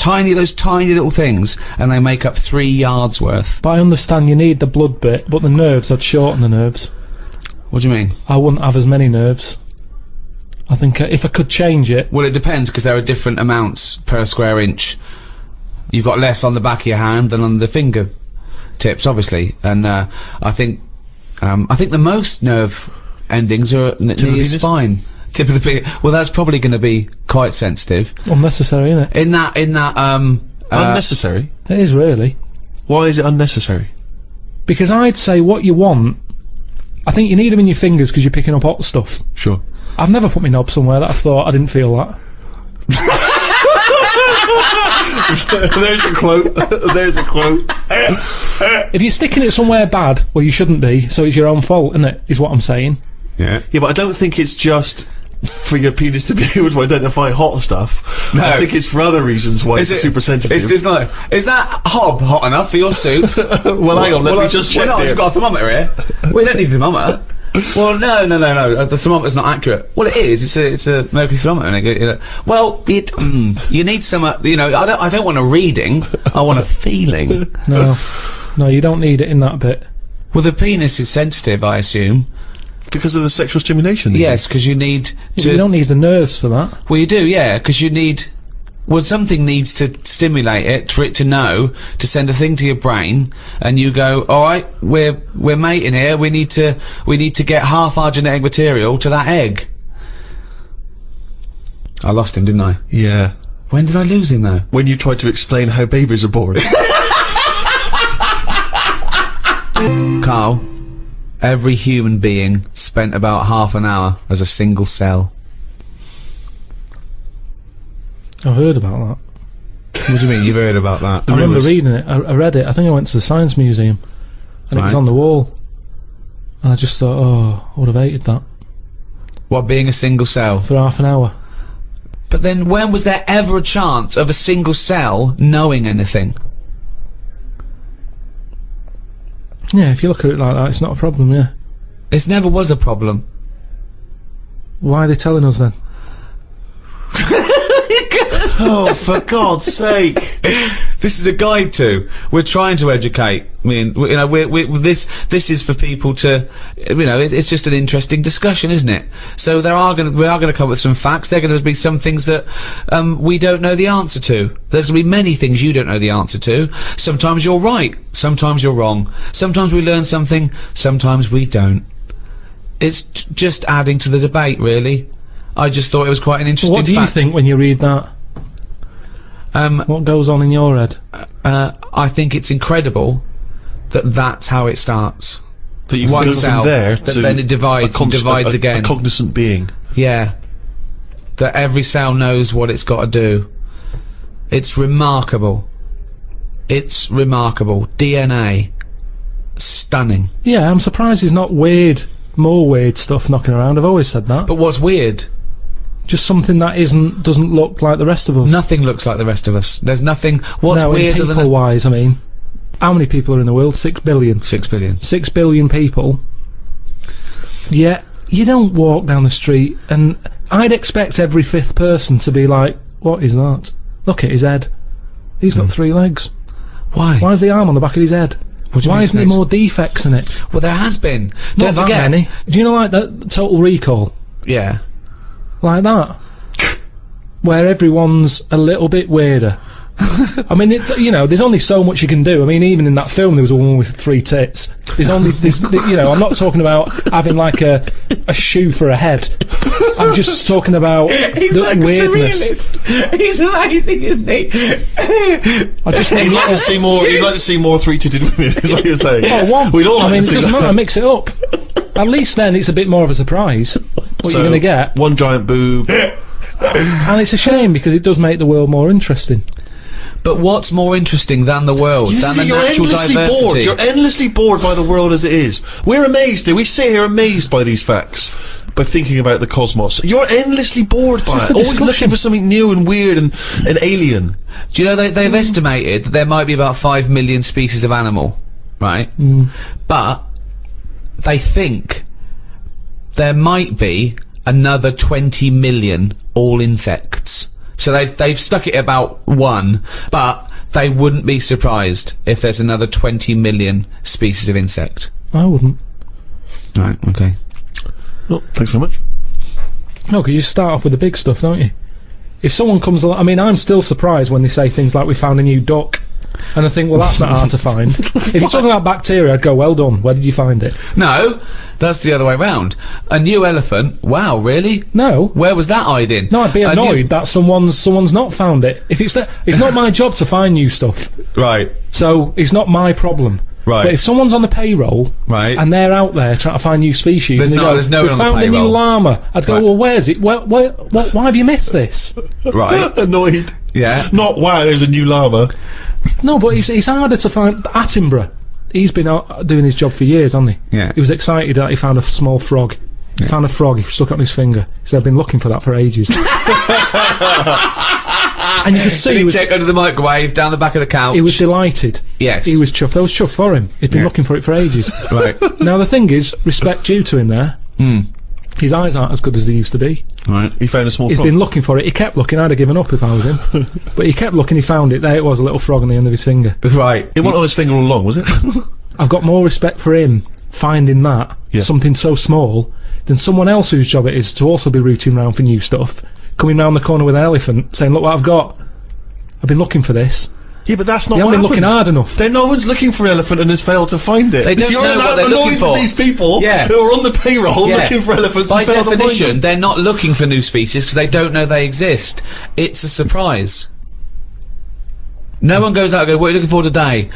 Those tiny little things, and they make up 3 yards worth. But I understand you need the blood bit, but the nerves, I'd shorten the nerves. What do you mean? I wouldn't have as many nerves. I think if I could change it. Well, it depends, because there are different amounts per square inch. You've got less on the back of your hand than on the finger tips, obviously, and I think the most nerve endings are near your spine. Tip of the penis. Well, that's probably going to be quite sensitive. Unnecessary, isn't it? In that Unnecessary? It is really. Why is it unnecessary? Because I'd say what you want. I think you need them in your fingers because you're picking up hot stuff. Sure. I've never put my knob somewhere that I thought I didn't feel that. There's a quote. There's a quote. If you're sticking it somewhere bad, well, you shouldn't be, so it's your own fault, isn't it? Is what I'm saying. Yeah. Yeah, but I don't think it's just for your penis to be able to identify hot stuff. No. I think it's for other reasons why it's super sensitive. It's not. Is that hob hot enough for your soup? Well, hang on, let me just check Well, here. you've got a thermometer here. We don't need a thermometer. Well, no. The thermometer's not accurate. Well, it is. It's a mercury thermometer. And well, you need some. I don't want a reading. I want a feeling. No, you don't need it in that bit. Well, the penis is sensitive, I assume. Because of the sexual stimulation? Yes, because you need to. You don't need the nerves for that. Well, you do, yeah, because you need. Well, something needs to stimulate it for it to know to send a thing to your brain, and you go, all right, we're mating here. We need to get half our genetic material to that egg. I lost him, didn't I? Yeah. When did I lose him though? When you tried to explain how babies are born. Carl, every human being spent about half an hour as a single cell. I've heard about that. What do you mean you've heard about that? I remember reading it. I read it. I think I went to the Science Museum, and it was Right. on the wall. And I just thought, oh, I would have hated that What, being a single cell? for half an hour. But then when was there ever a chance of a single cell knowing anything? Yeah, if you look at it like that, it's not a problem. Yeah. It never was a problem. Why are they telling us then? Oh, for God's sake! This is a guide to. We're trying to educate. I mean, you know, this is for people to, you know, it's just an interesting discussion, isn't it? So we are going to come up with some facts. There are going to be some things that we don't know the answer to. There's going to be many things you don't know the answer to. Sometimes you're right. Sometimes you're wrong. Sometimes we learn something. Sometimes we don't. It's just adding to the debate, really. I just thought it was quite an interesting What do you fact. think when you read that? What goes on in your head? I think it's incredible that that's how it starts. That you One go cell, from there that to then it divides a and divides a again. cognizant being. Yeah. That every cell knows what it's got to do. It's remarkable. It's remarkable. DNA. Stunning. Yeah, I'm surprised there's not more weird stuff knocking around. I've always said that. But what's weird? Just something that doesn't look like the rest of us. Nothing looks like the rest of us. There's nothing. What's no, weirder than people-wise, I mean, how many people are in the world? 6 billion. 6 billion. 6 billion people. Yeah, you don't walk down the street, and I'd expect every fifth person to be like, what is that? Look at his head. He's got 3 legs. Why? Why is the arm on the back of his head? What do you Why mean isn't there legs? more defects in it? Well, there has been. Not Don't that forget. many. Do you know, like that Total Recall? Yeah. Like that. Where everyone's a little bit weirder. I mean, you know, there's only so much you can do. I mean, even in that film, there was a woman with 3 tits. There's only, you know, I'm not talking about having like a shoe for a head. I'm just talking about the weirdness. He's amazing, isn't he? I just You'd like to see more. You'd like to see more 3-titted women. Is what you're saying? Oh, one. We'd all I like mean, to it see doesn't that. matter. Mix it up. At least then it's a bit more of a surprise. What you're going to get. One giant boob. And it's a shame because it does make the world more interesting. But what's more interesting than the world, than the you're natural endlessly diversity? bored. You're endlessly bored by the world as it is. We're amazed. We sit here amazed by these facts, by thinking about the cosmos. You're endlessly bored by Just it. a Always discussion. looking for something new and weird and alien. Do you know they've estimated that there might be about 5 million species of animal, right? But they think there might be another 20 million all insects. So they've stuck it about 1, but they wouldn't be surprised if there's another 20 million species of insect. I wouldn't. Right, okay. Well, thanks very much. No, because you start off with the big stuff, don't you? If someone comes along, I mean, I'm still surprised when they say things like, we found a new duck. And I think, well, that's not hard to find. If you're talking about bacteria, I'd go, well done, where did you find it? No, that's the other way round. A new elephant? Wow, really? No. Where was that hiding? No, I'd be A new- annoyed that someone's not found it. If it's not my job to find new stuff, Right, so it's not my problem. Right. But if someone's on the payroll, Right. and they're out there trying to find new species, There's and they no- go, there's no we one on the found a new payroll." llama, I'd go, Right. well, where's it? Why have you missed this? right. Annoyed. Yeah. Not, wow, there's a new llama. No, but it's harder to find. Attenborough, he's been out doing his job for years, hasn't he? Yeah. He was excited that he found a small frog. He found a frog, he stuck it on his finger. He said, I've been looking for that for ages. And you could see Did he he was, check under the microwave, down the back of the couch? he was delighted. Yes. He was chuffed. I was chuffed for him. He'd been looking for it for ages. Right. Now, the thing is, respect due to him there. His eyes aren't as good as they used to be. Right. He found a small He's frog. been looking for it. He kept looking. I'd have given up if I was him. But he kept looking, he found it. There it was, a little frog on the end of his finger. Right. It wasn't on his finger all along, was it? I've got more respect for him finding that, Yeah. something so small, than someone else whose job it is to also be rooting round for new stuff, coming round the corner with an elephant, saying, look what I've got. I've been looking for this. Yeah, but that's not You what haven't been looking happened. hard enough. Then no one's looking for an elephant and has failed to find it. They don't You're know what they're annoyed looking for. with these people Yeah. who are on the payroll looking for elephants By and failed to find definition, them. they're not looking for new species because they don't know they exist. It's a surprise. No one goes out and goes, what are you looking for today?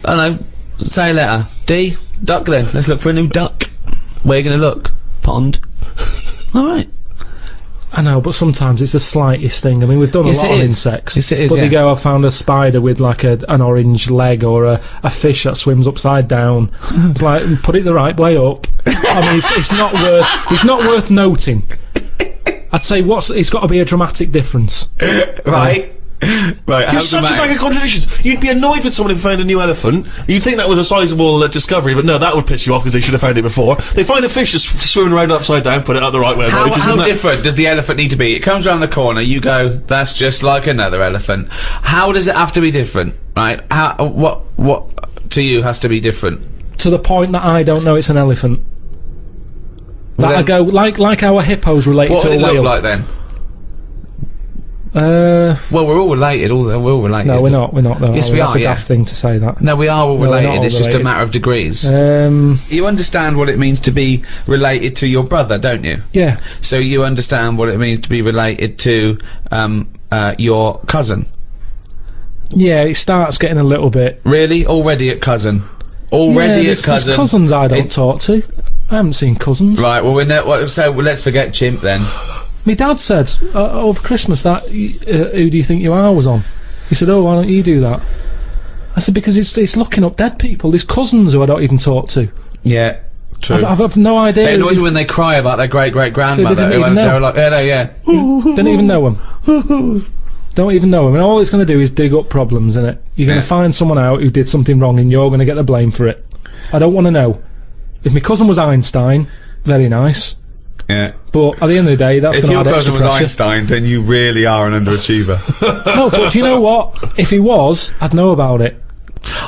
I don't know, say a letter. D, duck then. Let's look for a new duck. Where are you going to look? Pond. Alright. I know, but sometimes it's the slightest thing. I mean, we've done Yes, a lot it on is. insects. Yes, it is, But yeah. they go, I found a spider with like an orange leg, or a fish that swims upside down. It's like, put it the right way up. I mean, it's not worth noting. I'd say it's got to be a dramatic difference. Right. Right, You're such a bag of contradictions. You'd be annoyed with someone who found a new elephant. You'd think that was a sizable discovery, but no, that would piss you off because they should have found it before. They find a fish just swimming around upside down, put it out the right way. How different does the elephant need to be? It comes around the corner, you go, that's just like another elephant. How does it have to be different? Right? What to you has to be different? To the point that I don't know it's an elephant. Well, That I go, like our hippos related What to would a it whale. look like then? Well, we're all related. We're all related. no, we're not though. Yes, are we That's are, a yeah. daft thing to say that. No, we are all No, we're not related. all It's just a related. matter of degrees. You understand what it means to be related to your brother, don't you? Yeah. So you understand what it means to be related to your cousin. Yeah, it starts getting a little bit... Really? Already at cousin? Already yeah, at cousin? there's cousins I don't talk to. I haven't seen cousins. Right, well, so let's forget chimp then. My dad said over Christmas that who do you think you are was on. He said, oh, why don't you do that? I said, because it's looking up dead people. There's cousins who I don't even talk to. Yeah, true. I've no idea. It who annoys these- me when they cry about their great-great-grandmother. They didn't even know. They're like, yeah. Don't even know them. Don't even know them. And all it's going to do is dig up problems, innit? You're going Yeah. to find someone out who did something wrong and you're going to get the blame for it. I don't want to know. If my cousin was Einstein, very nice. Yeah. But at the end of the day, that's If going to your add extra cousin was pressure. Einstein, then you really are an underachiever. No, but do you know what? If he was, I'd know about it.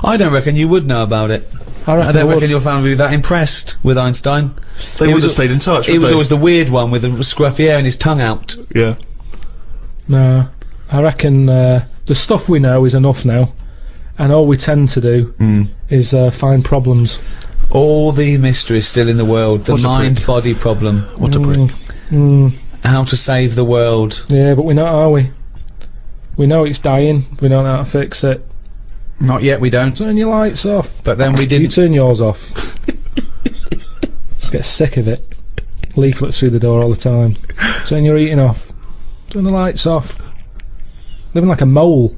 I don't reckon you would know about it. I reckon I don't I would. reckon your family would be that impressed with Einstein. They He would was have stayed in touch. He wouldn't was they? always the weird one with the scruffy hair and his tongue out. Yeah. No, I reckon the stuff we know is enough now, and all we tend to do is find problems. All the mysteries still in the world. The What a prick. mind-body problem. What a prick. How to save the world. Yeah, but we're not, are we? We know it's dying. We don't know how to fix it. Not yet, we don't. Turn your lights off. But then we You didn't. turn yours off. Just get sick of it. Leaflets through the door all the time. Turn your eating off. Turn the lights off. Living like a mole.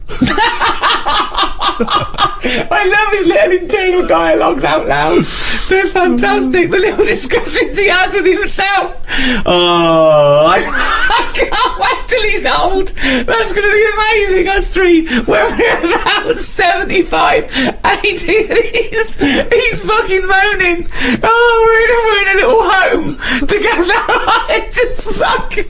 I love his little internal dialogues out loud. They're fantastic. The little discussions he has with himself. Oh, I can't wait till he's old. That's going to be amazing. Us three, when we're about 75, 80, he's fucking moaning. Oh, we're in a little home together. I just fucking...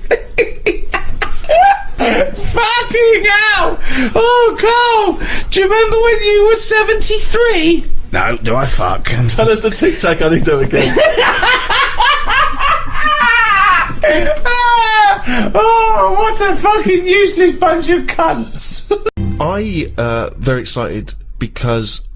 Fucking hell! Oh, Carl! Do you remember when you were 73? No, do I fuck? Tell us the tic-tac anecdote again. Oh, what a fucking useless bunch of cunts! I very excited because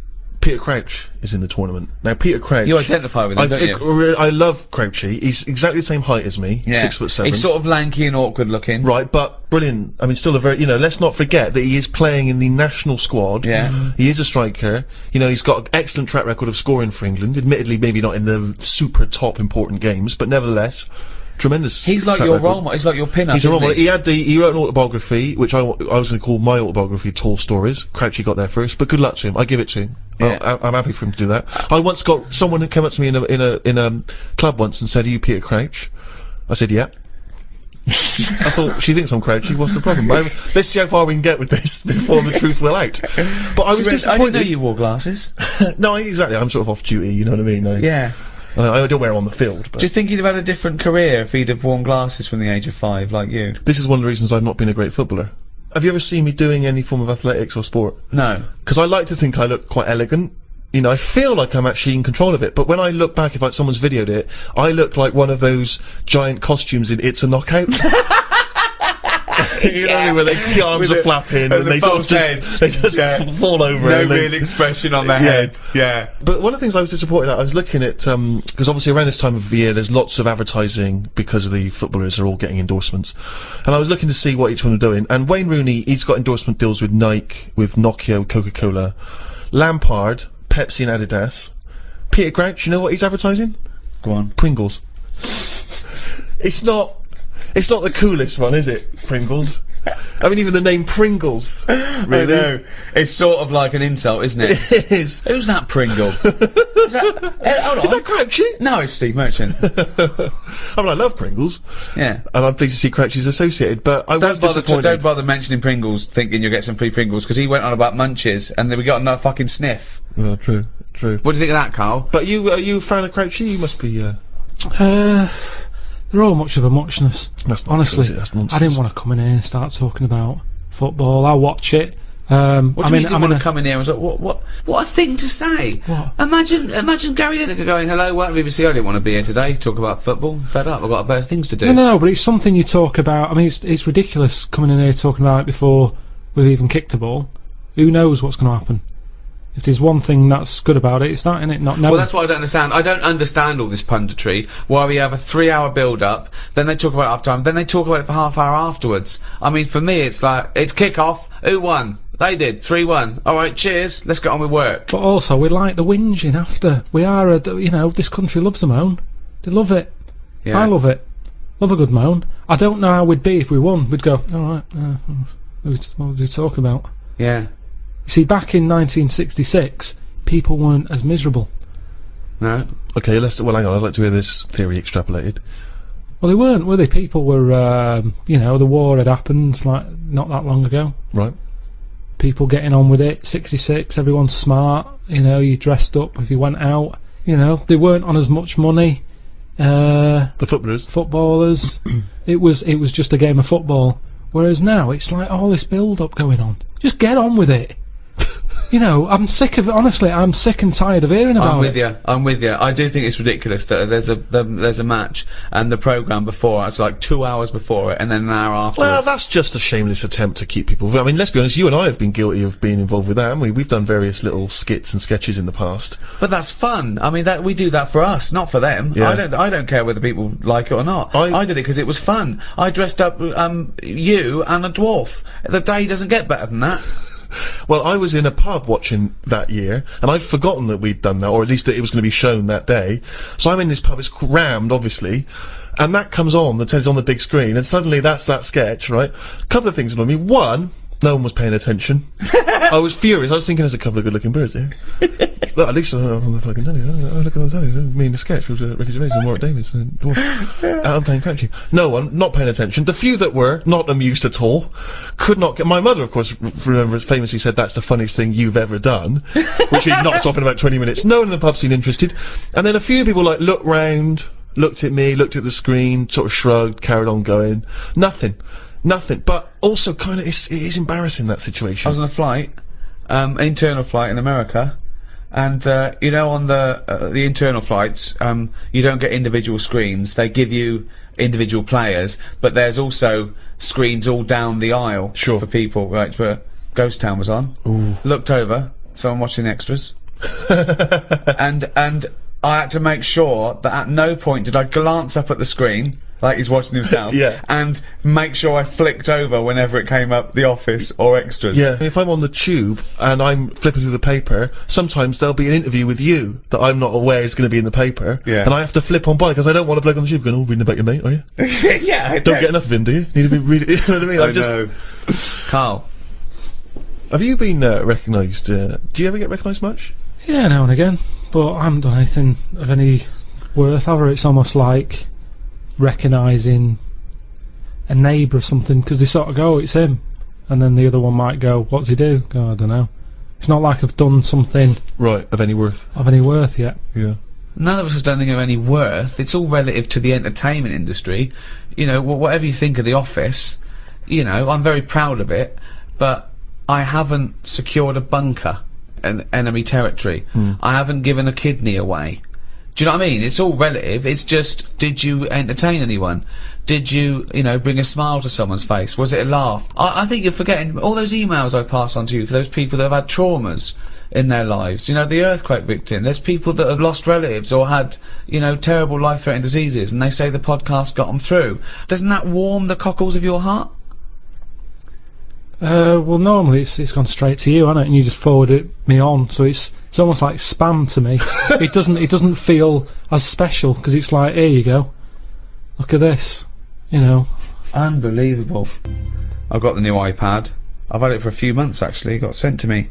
Peter Crouch is in the tournament. Now, Peter Crouch... You identify with him, don't you? I love Crouchy. He's exactly the same height as me, 6'7". He's sort of lanky and awkward looking. Right, but brilliant. I mean, still a very, let's not forget that he is playing in the national squad. Yeah. He is a striker. He's got an excellent track record of scoring for England. Admittedly, maybe not in the super top important games, but nevertheless, tremendous. He's like track your record. role model. He's like your pin-up, He's a role model. isn't he? He wrote an autobiography, which I was going to call my autobiography, Tall Stories. Crouchy got there first, but good luck to him. I give it to him. Yeah. I'm happy for him to do that. I once got someone who came up to me in a club once and said, "Are you Peter Crouch?" I said, "Yeah." I thought, she thinks I'm Crouchy. What's the problem? Let's see how far we can get with this before the truth will out. But I was I disappointed. didn't know you wore glasses. No, exactly. I'm sort of off duty. You know what I mean? Yeah. I don't wear them on the field. But Do you think he'd have had a different career if he'd have worn glasses from the age of 5, like you? this is one of the reasons I've not been a great footballer. Have you ever seen me doing any form of athletics or sport? No. Because I like to think I look quite elegant. I feel like I'm actually in control of it. But when I look back, if someone's videoed it, I look like one of those giant costumes in It's a Knockout. You know, where the arms are flapping and they false head. They just fall over. No and they- real expression on their head. Yeah. But one of the things I was disappointed at, I was looking at, because obviously around this time of the year there's lots of advertising because of the footballers are all getting endorsements. And I was looking to see what each one was doing. And Wayne Rooney, he's got endorsement deals with Nike, with Nokia, with Coca-Cola. Lampard, Pepsi and Adidas. Peter Crouch, you know what he's advertising? Go on. Pringles. It's not the coolest one, is it? Pringles. I mean, even the name Pringles. Really? I know. It's sort of like an insult, isn't it? It is. Who's that Pringle? Is that, hold on. Is that Crouchy? No, it's Steve Merchant. I mean, I love Pringles. Yeah. And I'm pleased to see Crouchy's associated, but I was disappointed. Don't bother mentioning Pringles thinking you'll get some free Pringles, because he went on about Munches, and then we got another fucking sniff. Well, true. What do you think of that, Carl? But are you a fan of Crouchy? You must be, They're all much of a muchness. That's not Honestly, true, is it? That's nonsense. I didn't want to come in here and start talking about football. I'll watch it. What do you mean you didn't want to come in here and say, what a thing to say? What? Imagine Gary Lineker going, hello, welcome to BBC, I didn't want to be here today, talk about football, fed up, I've got better things to do. No, but it's something you talk about. I mean, it's ridiculous coming in here talking about it before we've even kicked a ball. Who knows what's going to happen? If there's one thing that's good about it, it's that, innit? Not knowing. Well, that's what I don't understand. I don't understand all this punditry, why we have a 3-hour build-up, then they talk about it half time, then they talk about it for half hour afterwards. I mean, for me, it's like, it's kick-off, who won? They did, 3-1. Alright, cheers, let's get on with work. But also, we like the whinging after. We are, this country loves a moan. They love it. Yeah. I love it. Love a good moan. I don't know how we'd be if we won. We'd go, alright, what was he talking about? Yeah. See, back in 1966, people weren't as miserable. No. Okay, hang on, I'd like to hear this theory extrapolated. Well, they weren't, were they? People were, the war had happened, like, not that long ago. Right. People getting on with it. 66, everyone's smart, you dressed up if you went out. They weren't on as much money. The Footballers. It was just a game of football. Whereas now, it's like all this build-up going on. Just get on with it. I'm sick of it, honestly. I'm sick and tired of hearing about it. I'm with you. I do think it's ridiculous that there's a match and the programme before it's like 2 hours before it and then an hour afterwards. Well, that's just a shameless attempt to keep people. I mean, let's be honest. You and I have been guilty of being involved with that, haven't we? We've done various little skits and sketches in the past. But that's fun. I mean, we do that for us, not for them. Yeah. I don't care whether people like it or not. I did it because it was fun. I dressed up you and a dwarf. The day doesn't get better than that. Well, I was in a pub watching that year, and I'd forgotten that we'd done that, or at least that it was going to be shown that day. So I'm in this pub, it's rammed, obviously, and that comes on, the telly's on the big screen, and suddenly that's that sketch, right? A couple of things annoyed me. One, no one was paying attention. I was furious. I was thinking there's a couple of good-looking birds here. Look, at least on the fucking telly. Oh, look at the telly. Me in the sketch with Ricky Gervais and Warwick Davis and Dwarf. I'm playing Crouchy. No one, not paying attention. The few that were, not amused at all. Could not get... My mother, of course, famously said that's the funniest thing you've ever done. Which we knocked off in about 20 minutes. No one in the pub seemed interested. And then a few people, looked round, looked at me, looked at the screen, sort of shrugged, carried on going. Nothing, but also kind of, it is embarrassing, that situation. I was on a flight, internal flight in America, and, on the internal flights, you don't get individual screens, they give you individual players, but there's also screens all down the aisle for people, right, where Ghost Town was on. Ooh. Looked over, someone watching the extras, and I had to make sure that at no point did I glance up at the screen, like he's watching himself, yeah, and make sure I flicked over whenever it came up The Office or Extras. Yeah, if I'm on the tube and I'm flipping through the paper, sometimes there'll be an interview with you that I'm not aware is going to be in the paper, and I have to flip on by because I don't want a bloke on the tube going, oh, reading about your mate, are you? Yeah, don't get enough of him, do you? Need to be reading, you know what I mean? I know. Carl, have you been recognised? Do you ever get recognised much? Yeah, now and again, but I haven't done anything of any worth ever. It's almost like recognising a neighbour or something, because they sort of go, it's him, and then the other one might go, what's he do? Go, I don't know. It's not like I've done something of any worth yet. Yeah. None of us have done anything of any worth. It's all relative to the entertainment industry. Whatever you think of The Office, I'm very proud of it, but I haven't secured a bunker in enemy territory. I haven't given a kidney away. Do you know what I mean? It's all relative. It's just, did you entertain anyone? Did you, you know, bring a smile to someone's face? Was it a laugh? I think you're forgetting all those emails I pass on to you for those people that have had traumas in their lives. You know, the earthquake victim. There's people that have lost relatives or had, you know, terrible life-threatening diseases, and they say the podcast got them through. Doesn't that warm the cockles of your heart? Well, normally it's gone straight to you, hasn't it? And you just forward it me on, so it's almost like spam to me. It doesn't feel as special because it's like, here you go, look at this, you know. Unbelievable. I've got the new iPad. I've had it for a few months actually. It got sent to me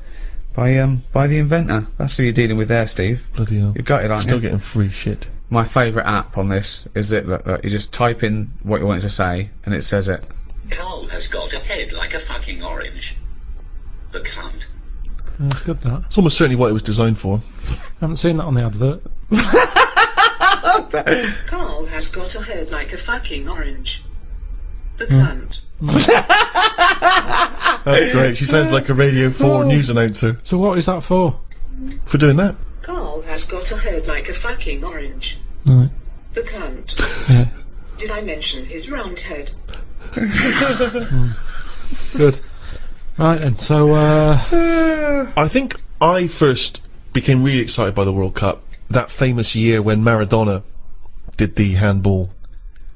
by the inventor. That's who you're dealing with there, Steve. Bloody hell. You've got it, aren't you? Still getting free shit. My favourite app on this is that you just type in what you want it to say and it says it. Carl has got a head like a fucking orange. The cunt. That's good, that. It's almost certainly what it was designed for. I haven't seen that on the advert. Carl has got a head like a fucking orange. The cunt. That's great. She sounds like a Radio 4 news announcer So what is that for? for doing that. Carl has got a head like a fucking orange. Right. The cunt. Yeah. Did I mention his round head? Good. Right then. So I think I first became really excited by the World Cup that famous year when Maradona did the handball.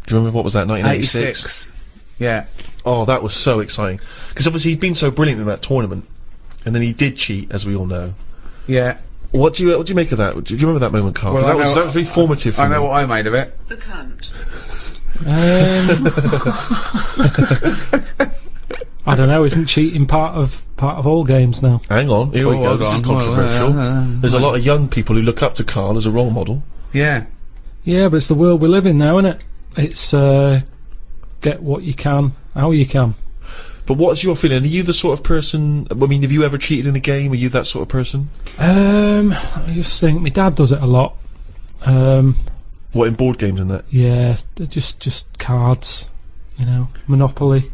Do you remember what was that? 1986. Yeah. Oh, that was so exciting because obviously he'd been so brilliant in that tournament, and then he did cheat, as we all know. Yeah. What do you make of that? Do you remember that moment, Carl? Well, 'Cause that was very formative for I me. know what I made of it. The cunt. I don't know. Isn't cheating part of all games now? Hang on, here we go. hold This is on. controversial. There's a lot of young people who look up to Carl as a role model. Yeah. Yeah, but it's the world we live in now, isn't it? It's get what you can, how you can. But what's your feeling? Are you the sort of person? I mean, have you ever cheated in a game? Are you that sort of person? I just think my dad does it a lot. What, in board games and that? Yeah, just cards, you know, Monopoly.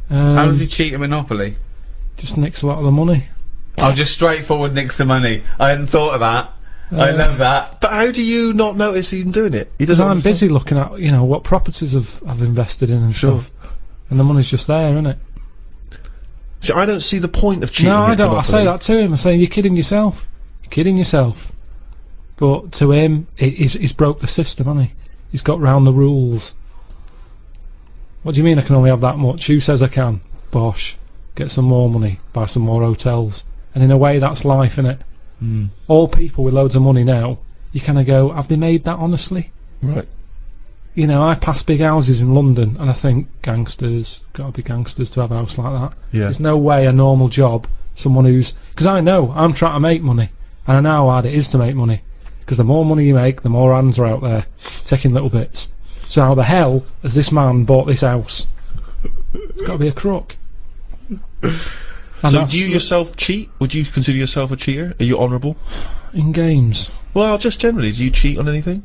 How does he cheat at Monopoly? Just nicks a lot of the money. Oh, just straightforward nicks the money. I hadn't thought of that. I love that. But how do you not notice him doing it? He Because doesn't. I'm understand. busy looking at, you know, what properties I've invested in and Sure. stuff, and the money's just there, isn't it? See, I don't see the point of cheating. No, I at don't. I Monopoly. say that to him. I say, you're kidding yourself. You're kidding yourself. But to him, he's broke the system, hasn't he? He's got round the rules. What do you mean I can only have that much? Who says I can? Bosh. Get some more money, buy some more hotels. And in a way, that's life, innit? All people with loads of money now, you kind of go, have they made that honestly? Right. You know, I pass big houses in London and I think, gangsters, gotta be gangsters to have a house like that. Yeah. There's no way a normal job, someone who's... Because I know, I'm trying to make money. And I know how hard it is to make money. Because the more money you make, the more hands are out there, taking little bits. So how the hell has this man bought this house? It's gotta be a crook. And So that's do you yourself cheat? Would you consider yourself a cheater? Are you honourable? in games. Well, just generally, do you cheat on anything?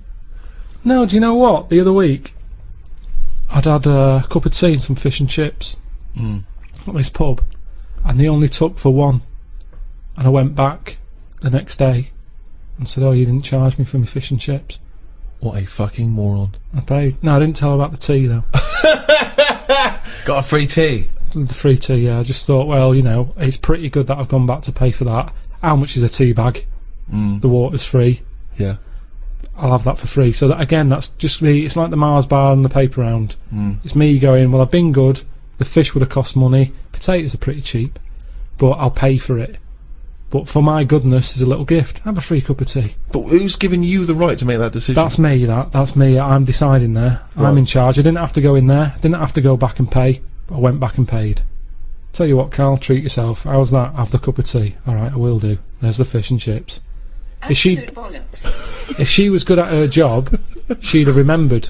No, do you know what? The other week, I'd had a cup of tea and some fish and chips at this pub, and they only took for one. And I went back the next day and said, "Oh, you didn't charge me for my fish and chips." What a fucking moron. I paid. No, I didn't tell her about the tea though. Got a free tea. The free tea, yeah. I just thought, well, you know, it's pretty good that I've gone back to pay for that. How much is a tea bag? The water's free. Yeah. I'll have that for free. So that, again, that's just me. It's like the Mars bar and the paper round. It's me going, well, I've been good. The fish would have cost money. Potatoes are pretty cheap, but I'll pay for it. But for my goodness, is a little gift. Have a free cup of tea. But who's giving you the right to make that decision? That's me. That's me. I'm deciding there. Right. I'm in charge. I didn't have to go in there. I didn't have to go back and pay. But I went back and paid. Tell you what, Carl, treat yourself. How's that? Have the cup of tea. All right, I will do. There's the fish and chips. Absolute bollocks. If she was good at her job, she'd have remembered.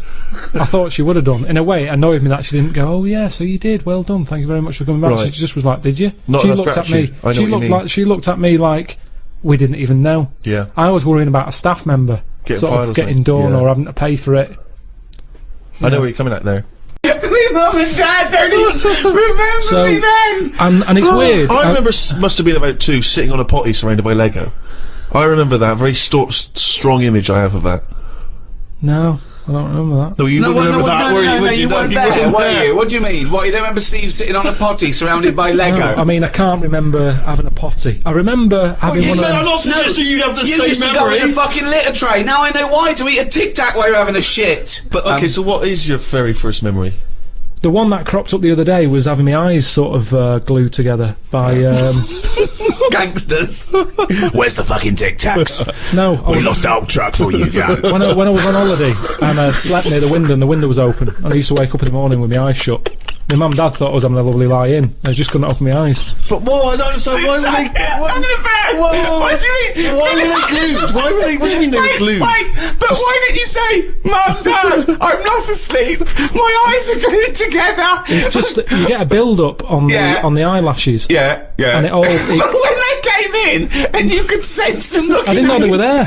I thought she would have done. In a way, it annoyed me that she didn't go, "Oh yeah, so you did. Well done. Thank you very much for coming back." Right. She just was like, "Did you?" Not she enough looked at gratitude. me. I know She what you looked mean. like she looked at me like we didn't even know. Yeah. I was worrying about a staff member Getting sort fired or of getting something. done Yeah. or having to pay for it. I know where you're coming at there. Me mum and dad don't even remember So- me then. And it's weird. I remember must have been about 2 sitting on a potty surrounded by Lego. I remember that. Very strong image I have of that. No, I don't remember that. No, you wouldn't remember that, were you? Would you weren't there, were you? What do you mean? What, you don't remember Steve sitting on a potty surrounded by Lego? No, I mean, I can't remember having a potty. I remember having one of I'm them. not suggesting you have the You same used to go memory. in a fucking litter tray. Now I know why, to eat a Tic Tac while you're having a shit. But okay, so what is your very first memory? The one that cropped up the other day was having my eyes sort of glued together by. Gangsters. Where's the fucking Tic Tacs? No, I was, Lost the whole truck for you, guys. when I was on holiday and I slept near the window and the window was open and I used to wake up in the morning with my eyes shut. My mum and dad thought I was having a lovely lie in. I just couldn't open my eyes. But whoa, I don't understand. Why were they? I'm gonna burst. What do you mean? Why were they glued? Why were they? What do you mean they were glued? But why didn't you say, Mum, Dad, I'm not asleep. My eyes are glued together. It's just that you get a build up on Yeah. the eyelashes. Yeah. And it all. But when they came in and you could sense them looking, I didn't know they were there.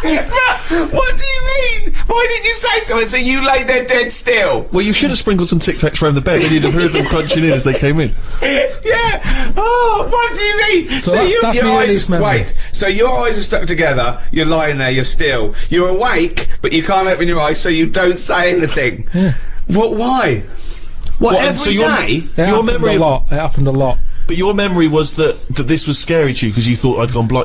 What do you mean? Why didn't you say so? So you lay there dead still. Well, you should have sprinkled some Tic Tacs around the bed, and you'd have heard them crunching in as they came in. Yeah. Oh, what do you mean? So that's your my eyes. earliest memory. Wait. So your eyes are stuck together. You're lying there. You're still. You're awake, but you can't open your eyes, so you don't say anything. Yeah. What? Why? What? and Every so your- day? It Your happened memory a of- lot. It happened a lot. But your memory was that this was scary to you because you thought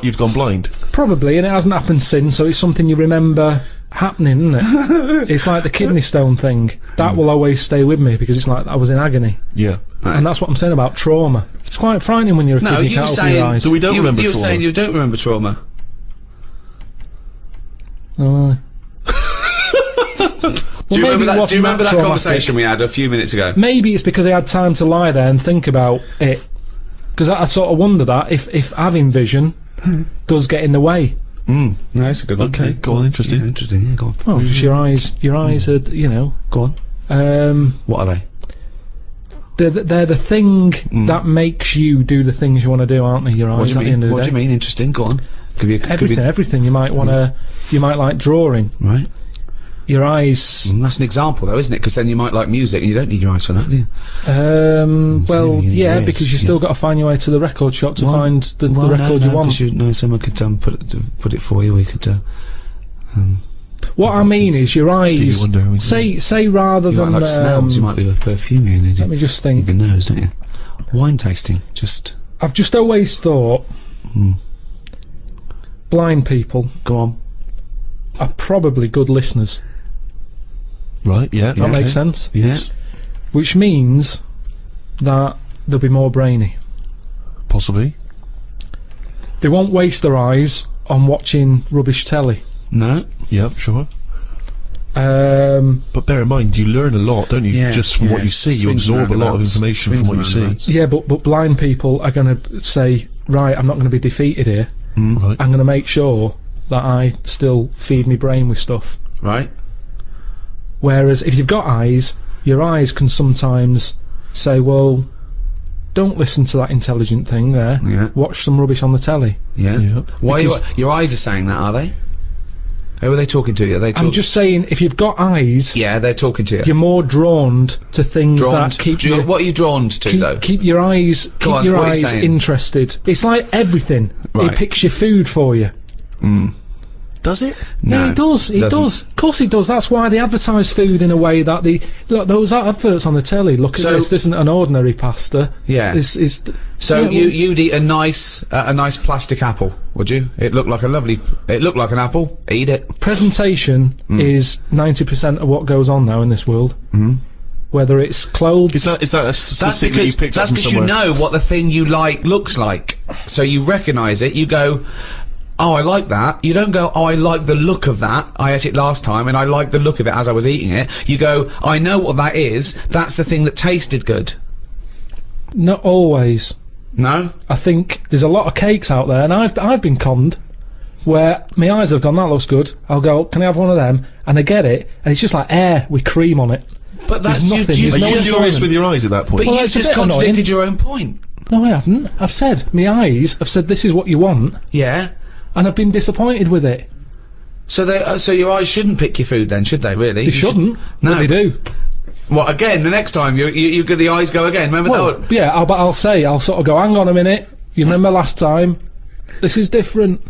you'd gone blind. Probably, and it hasn't happened since, so it's something you remember happening, isn't it? It's like the kidney stone thing. That will always stay with me because it's like I was in agony. Yeah. And that's what I'm saying about trauma. It's quite frightening when you're a kid and you you were can't open your saying. eyes. So we don't remember You were trauma. saying you don't remember trauma. Oh. Do you remember that? Do you remember that traumatic. conversation we had a few minutes ago? Maybe it's because I had time to lie there and think about it. Because I sort of wonder that if having vision does get in the way. No, that's a good one. Okay, go on, interesting. Yeah, interesting. Yeah, go on. Oh, just your eyes are, you know. Go on. What are they? They're the thing that makes you do the things you want to do, aren't they? Your eyes. What do you at the end mean? of the What do day. you mean? Interesting. Go on. Everything. You might want to. You might like drawing. Right. Your eyes. That's an example, though, isn't it? Because then you might like music, and you don't need your eyes for that, do you? Well, you need yeah, your ears, because you still got to find your way to the record shop to find the record you want. Someone could put it for you. We could. What I mean is your Stevie eyes. Wonder, we Say rather You than. might like smells. You might be a perfume. Let me just think. The nose, don't you? Wine tasting. Just I've just always thought blind people go on. are probably good listeners. Right, yeah. That makes sense. Yes. Which means that they'll be more brainy. Possibly. They won't waste their eyes on watching rubbish telly. No. Yeah, sure. Um, But bear in mind, you learn a lot, don't you? Yeah, Just from what you see, you Swings absorb a and lot of roundabouts. information from Swings what you and see. yeah, but blind people are going to say, right, I'm not going to be defeated here. Right. I'm going to make sure that I still feed my brain with stuff. Right. Whereas if you've got eyes, your eyes can sometimes say, well, don't listen to that intelligent thing there. Yeah. Watch some rubbish on the telly. Yeah. Yeah. Why? Because- Your eyes are saying that, are they? Who are they talking to? Are they? I'm just saying, if you've got eyes, Yeah, they're talking to you. you're more drawn to things Drawn. that keep Do you- you. what are you drawn to, though? Keep your eyes, Go on, keep your what are you eyes saying? interested. It's like everything. Right. It picks your food for you. Does it? Yeah, it does. It doesn't. does. Of course, it does. That's why they advertise food in a way that look, those adverts on the telly. Look at So- this. This isn't an ordinary pasta. Yeah. It's So yeah, you'd eat a nice plastic apple, would you? It looked like an apple. Eat it. presentation is 90% of what goes on now in this world. Whether it's clothes, Is that a That's statistic that you because picked up that's from because somewhere? you know what the thing you like looks like, so you recognise it. You go, oh, I like that. You don't go, oh, I like the look of that. I ate it last time, and I like the look of it as I was eating it. You go, I know what that is. That's the thing that tasted good. not always. No. I think there's a lot of cakes out there, and I've been conned where my eyes have gone, that looks good. I'll go, can I have one of them? And I get it, and it's just like air with cream on it. But that's There's nothing. You, There's Are no you enjoyment. furious with your eyes at that point? but Well, you it's a just bit annoying. contradicted your own point. No, I haven't. I've said my eyes have said this is what you want, Yeah. and I've been disappointed with it. So so your eyes shouldn't pick your food then, should they? Really? They shouldn't. No. But they do. What again? The next time you get the eyes go again. Remember Well, that? yeah, I'll sort of go, hang on a minute. You remember last time? This is different.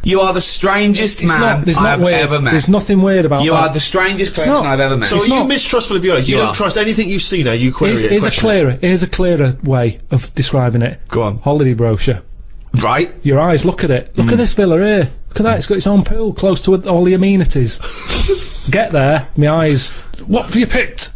You are the strangest man I've ever met. There's nothing weird about You that. are the strangest person not. I've ever met. So are you mistrustful of your eyes? You don't trust anything you see now, you query it. Here's a clearer way of describing it. Go on. Holiday brochure. Right. Your eyes, look at it. Look at this villa here. Look at that, it's got its own pool, close to all the amenities. Get there, my eyes. What have you picked?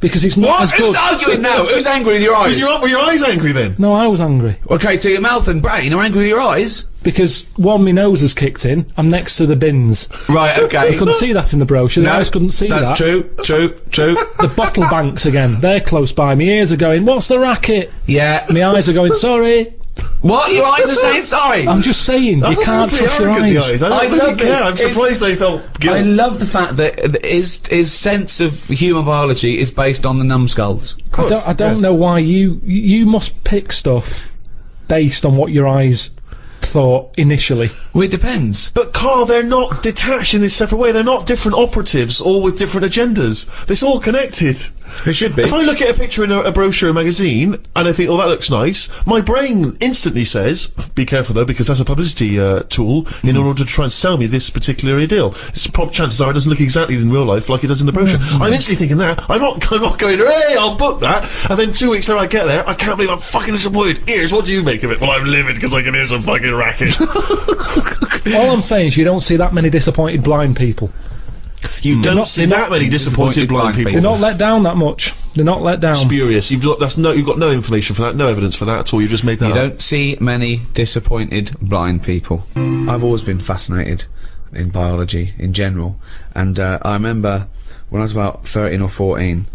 Because it's not as good. Who's arguing now? Who's angry with your eyes? Were your eyes angry then? No, I was angry. Okay, so your mouth and brain are angry with your eyes? Because, one, my nose has kicked in. I'm next to the bins. Right, okay. You couldn't see that in the brochure. The eyes couldn't see that. That's true. The bottle banks again. They're close by. My ears are going, what's the racket? Yeah. My eyes are going, sorry. What? Your eyes are saying sorry? I'm just saying, you can't trust your eyes. I love this. I'm surprised they felt guilt. I love the fact that his sense of human biology is based on the numbskulls. I don't know why you must pick stuff based on what your eyes thought initially. Well, it depends. But Carl, they're not detached in this separate way. They're not different operatives, all with different agendas. It's all connected. It should be. If I look at a picture in a brochure or a magazine, and I think, oh, that looks nice, my brain instantly says, be careful though, because that's a publicity tool in order to try and sell me this particular deal. Chances are it doesn't look exactly in real life like it does in the brochure. I'm instantly thinking that. I'm not going, hey, I'll book that. And then 2 weeks later I get there, I can't believe I'm fucking disappointed. Ears, what do you make of it? Well, I'm livid because I can hear some fucking racket. All I'm saying is you don't see that many disappointed blind people. You don't see that many disappointed blind people. They're not let down that much. They're not let down. Spurious. You've got no information for that, no evidence for that at all. You've just made that up. You don't see many disappointed blind people. I've always been fascinated in biology in general, and I remember when I was about 13 or 14,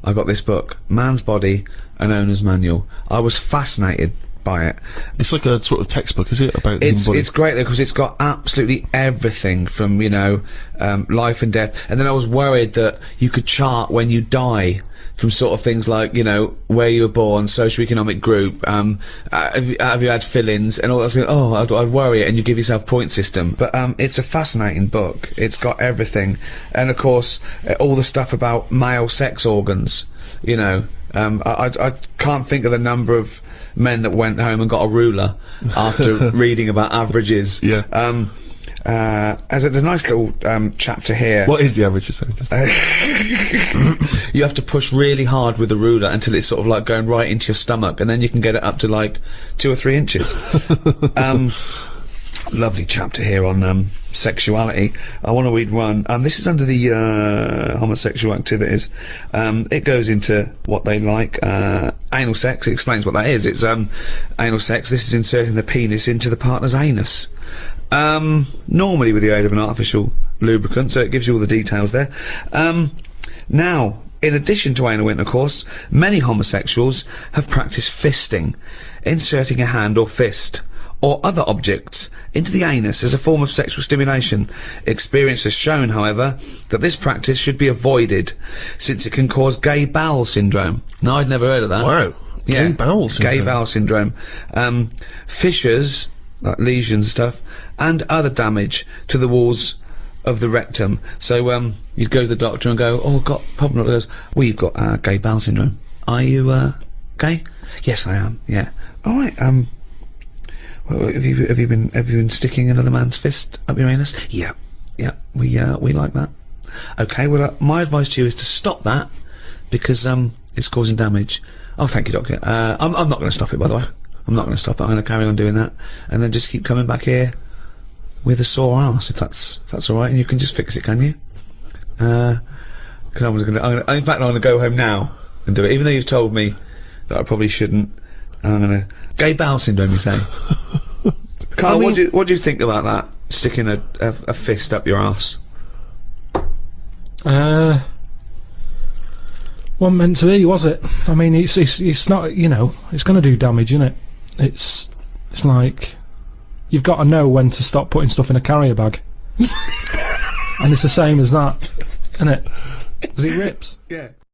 I got this book, Man's Body, an Owner's Manual. I was fascinated by it. It's like a sort of textbook, is it? About the human body? It's great though, because it's got absolutely everything from, you know, life and death. And then I was worried that you could chart when you die from sort of things like, you know, where you were born, socioeconomic group, have you had fill-ins and all that. Oh, I'd worry it, and you give yourself point system. But it's a fascinating book. It's got everything, and of course all the stuff about male sex organs. You know, I can't think of the number of men that went home and got a ruler after reading about averages. Yeah. There's a nice little chapter here. What is the average? You have to push really hard with the ruler until it's sort of like going right into your stomach, and then you can get it up to like 2 or 3 inches. Lovely chapter here on sexuality. I want to read one. This is under the homosexual activities. It goes into what they like. Anal sex. It explains what that is. It's anal sex. This is inserting the penis into the partner's anus. Normally with the aid of an artificial lubricant, so it gives you all the details there. Now, in addition to anal intercourse, many homosexuals have practiced fisting, inserting a hand or fist or other objects into the anus as a form of sexual stimulation. Experience has shown, however, that this practice should be avoided, since it can cause gay bowel syndrome. No, I'd never heard of that. Wow. Yeah. Gay bowel syndrome. Gay bowel syndrome. Fissures, like lesions and stuff, and other damage to the walls of the rectum. So you'd go to the doctor and go, oh, I've got a problem. He goes, well, you've got gay bowel syndrome. Are you gay? Yes, I am. Yeah. All right. Well, have you been sticking another man's fist up your anus? Yeah. Yeah. We like that. Okay. Well, my advice to you is to stop that, because it's causing damage. Oh, thank you, doctor. I'm not going to stop it, by the way. I'm not going to stop it. I'm going to carry on doing that, and then just keep coming back here with a sore ass, if that's all right, and you can just fix it, can you? Because in fact, I'm going to go home now and do it, even though you've told me that I probably shouldn't. I'm going to gay bowel syndrome, you say? Carl, what do you think about that? Sticking a fist up your ass? Wasn't meant to be, was it? I mean, it's not, you know, it's going to do damage, isn't it? It's like you've got to know when to stop putting stuff in a carrier bag. And it's the same as that, isn't it? Because it rips. Yeah.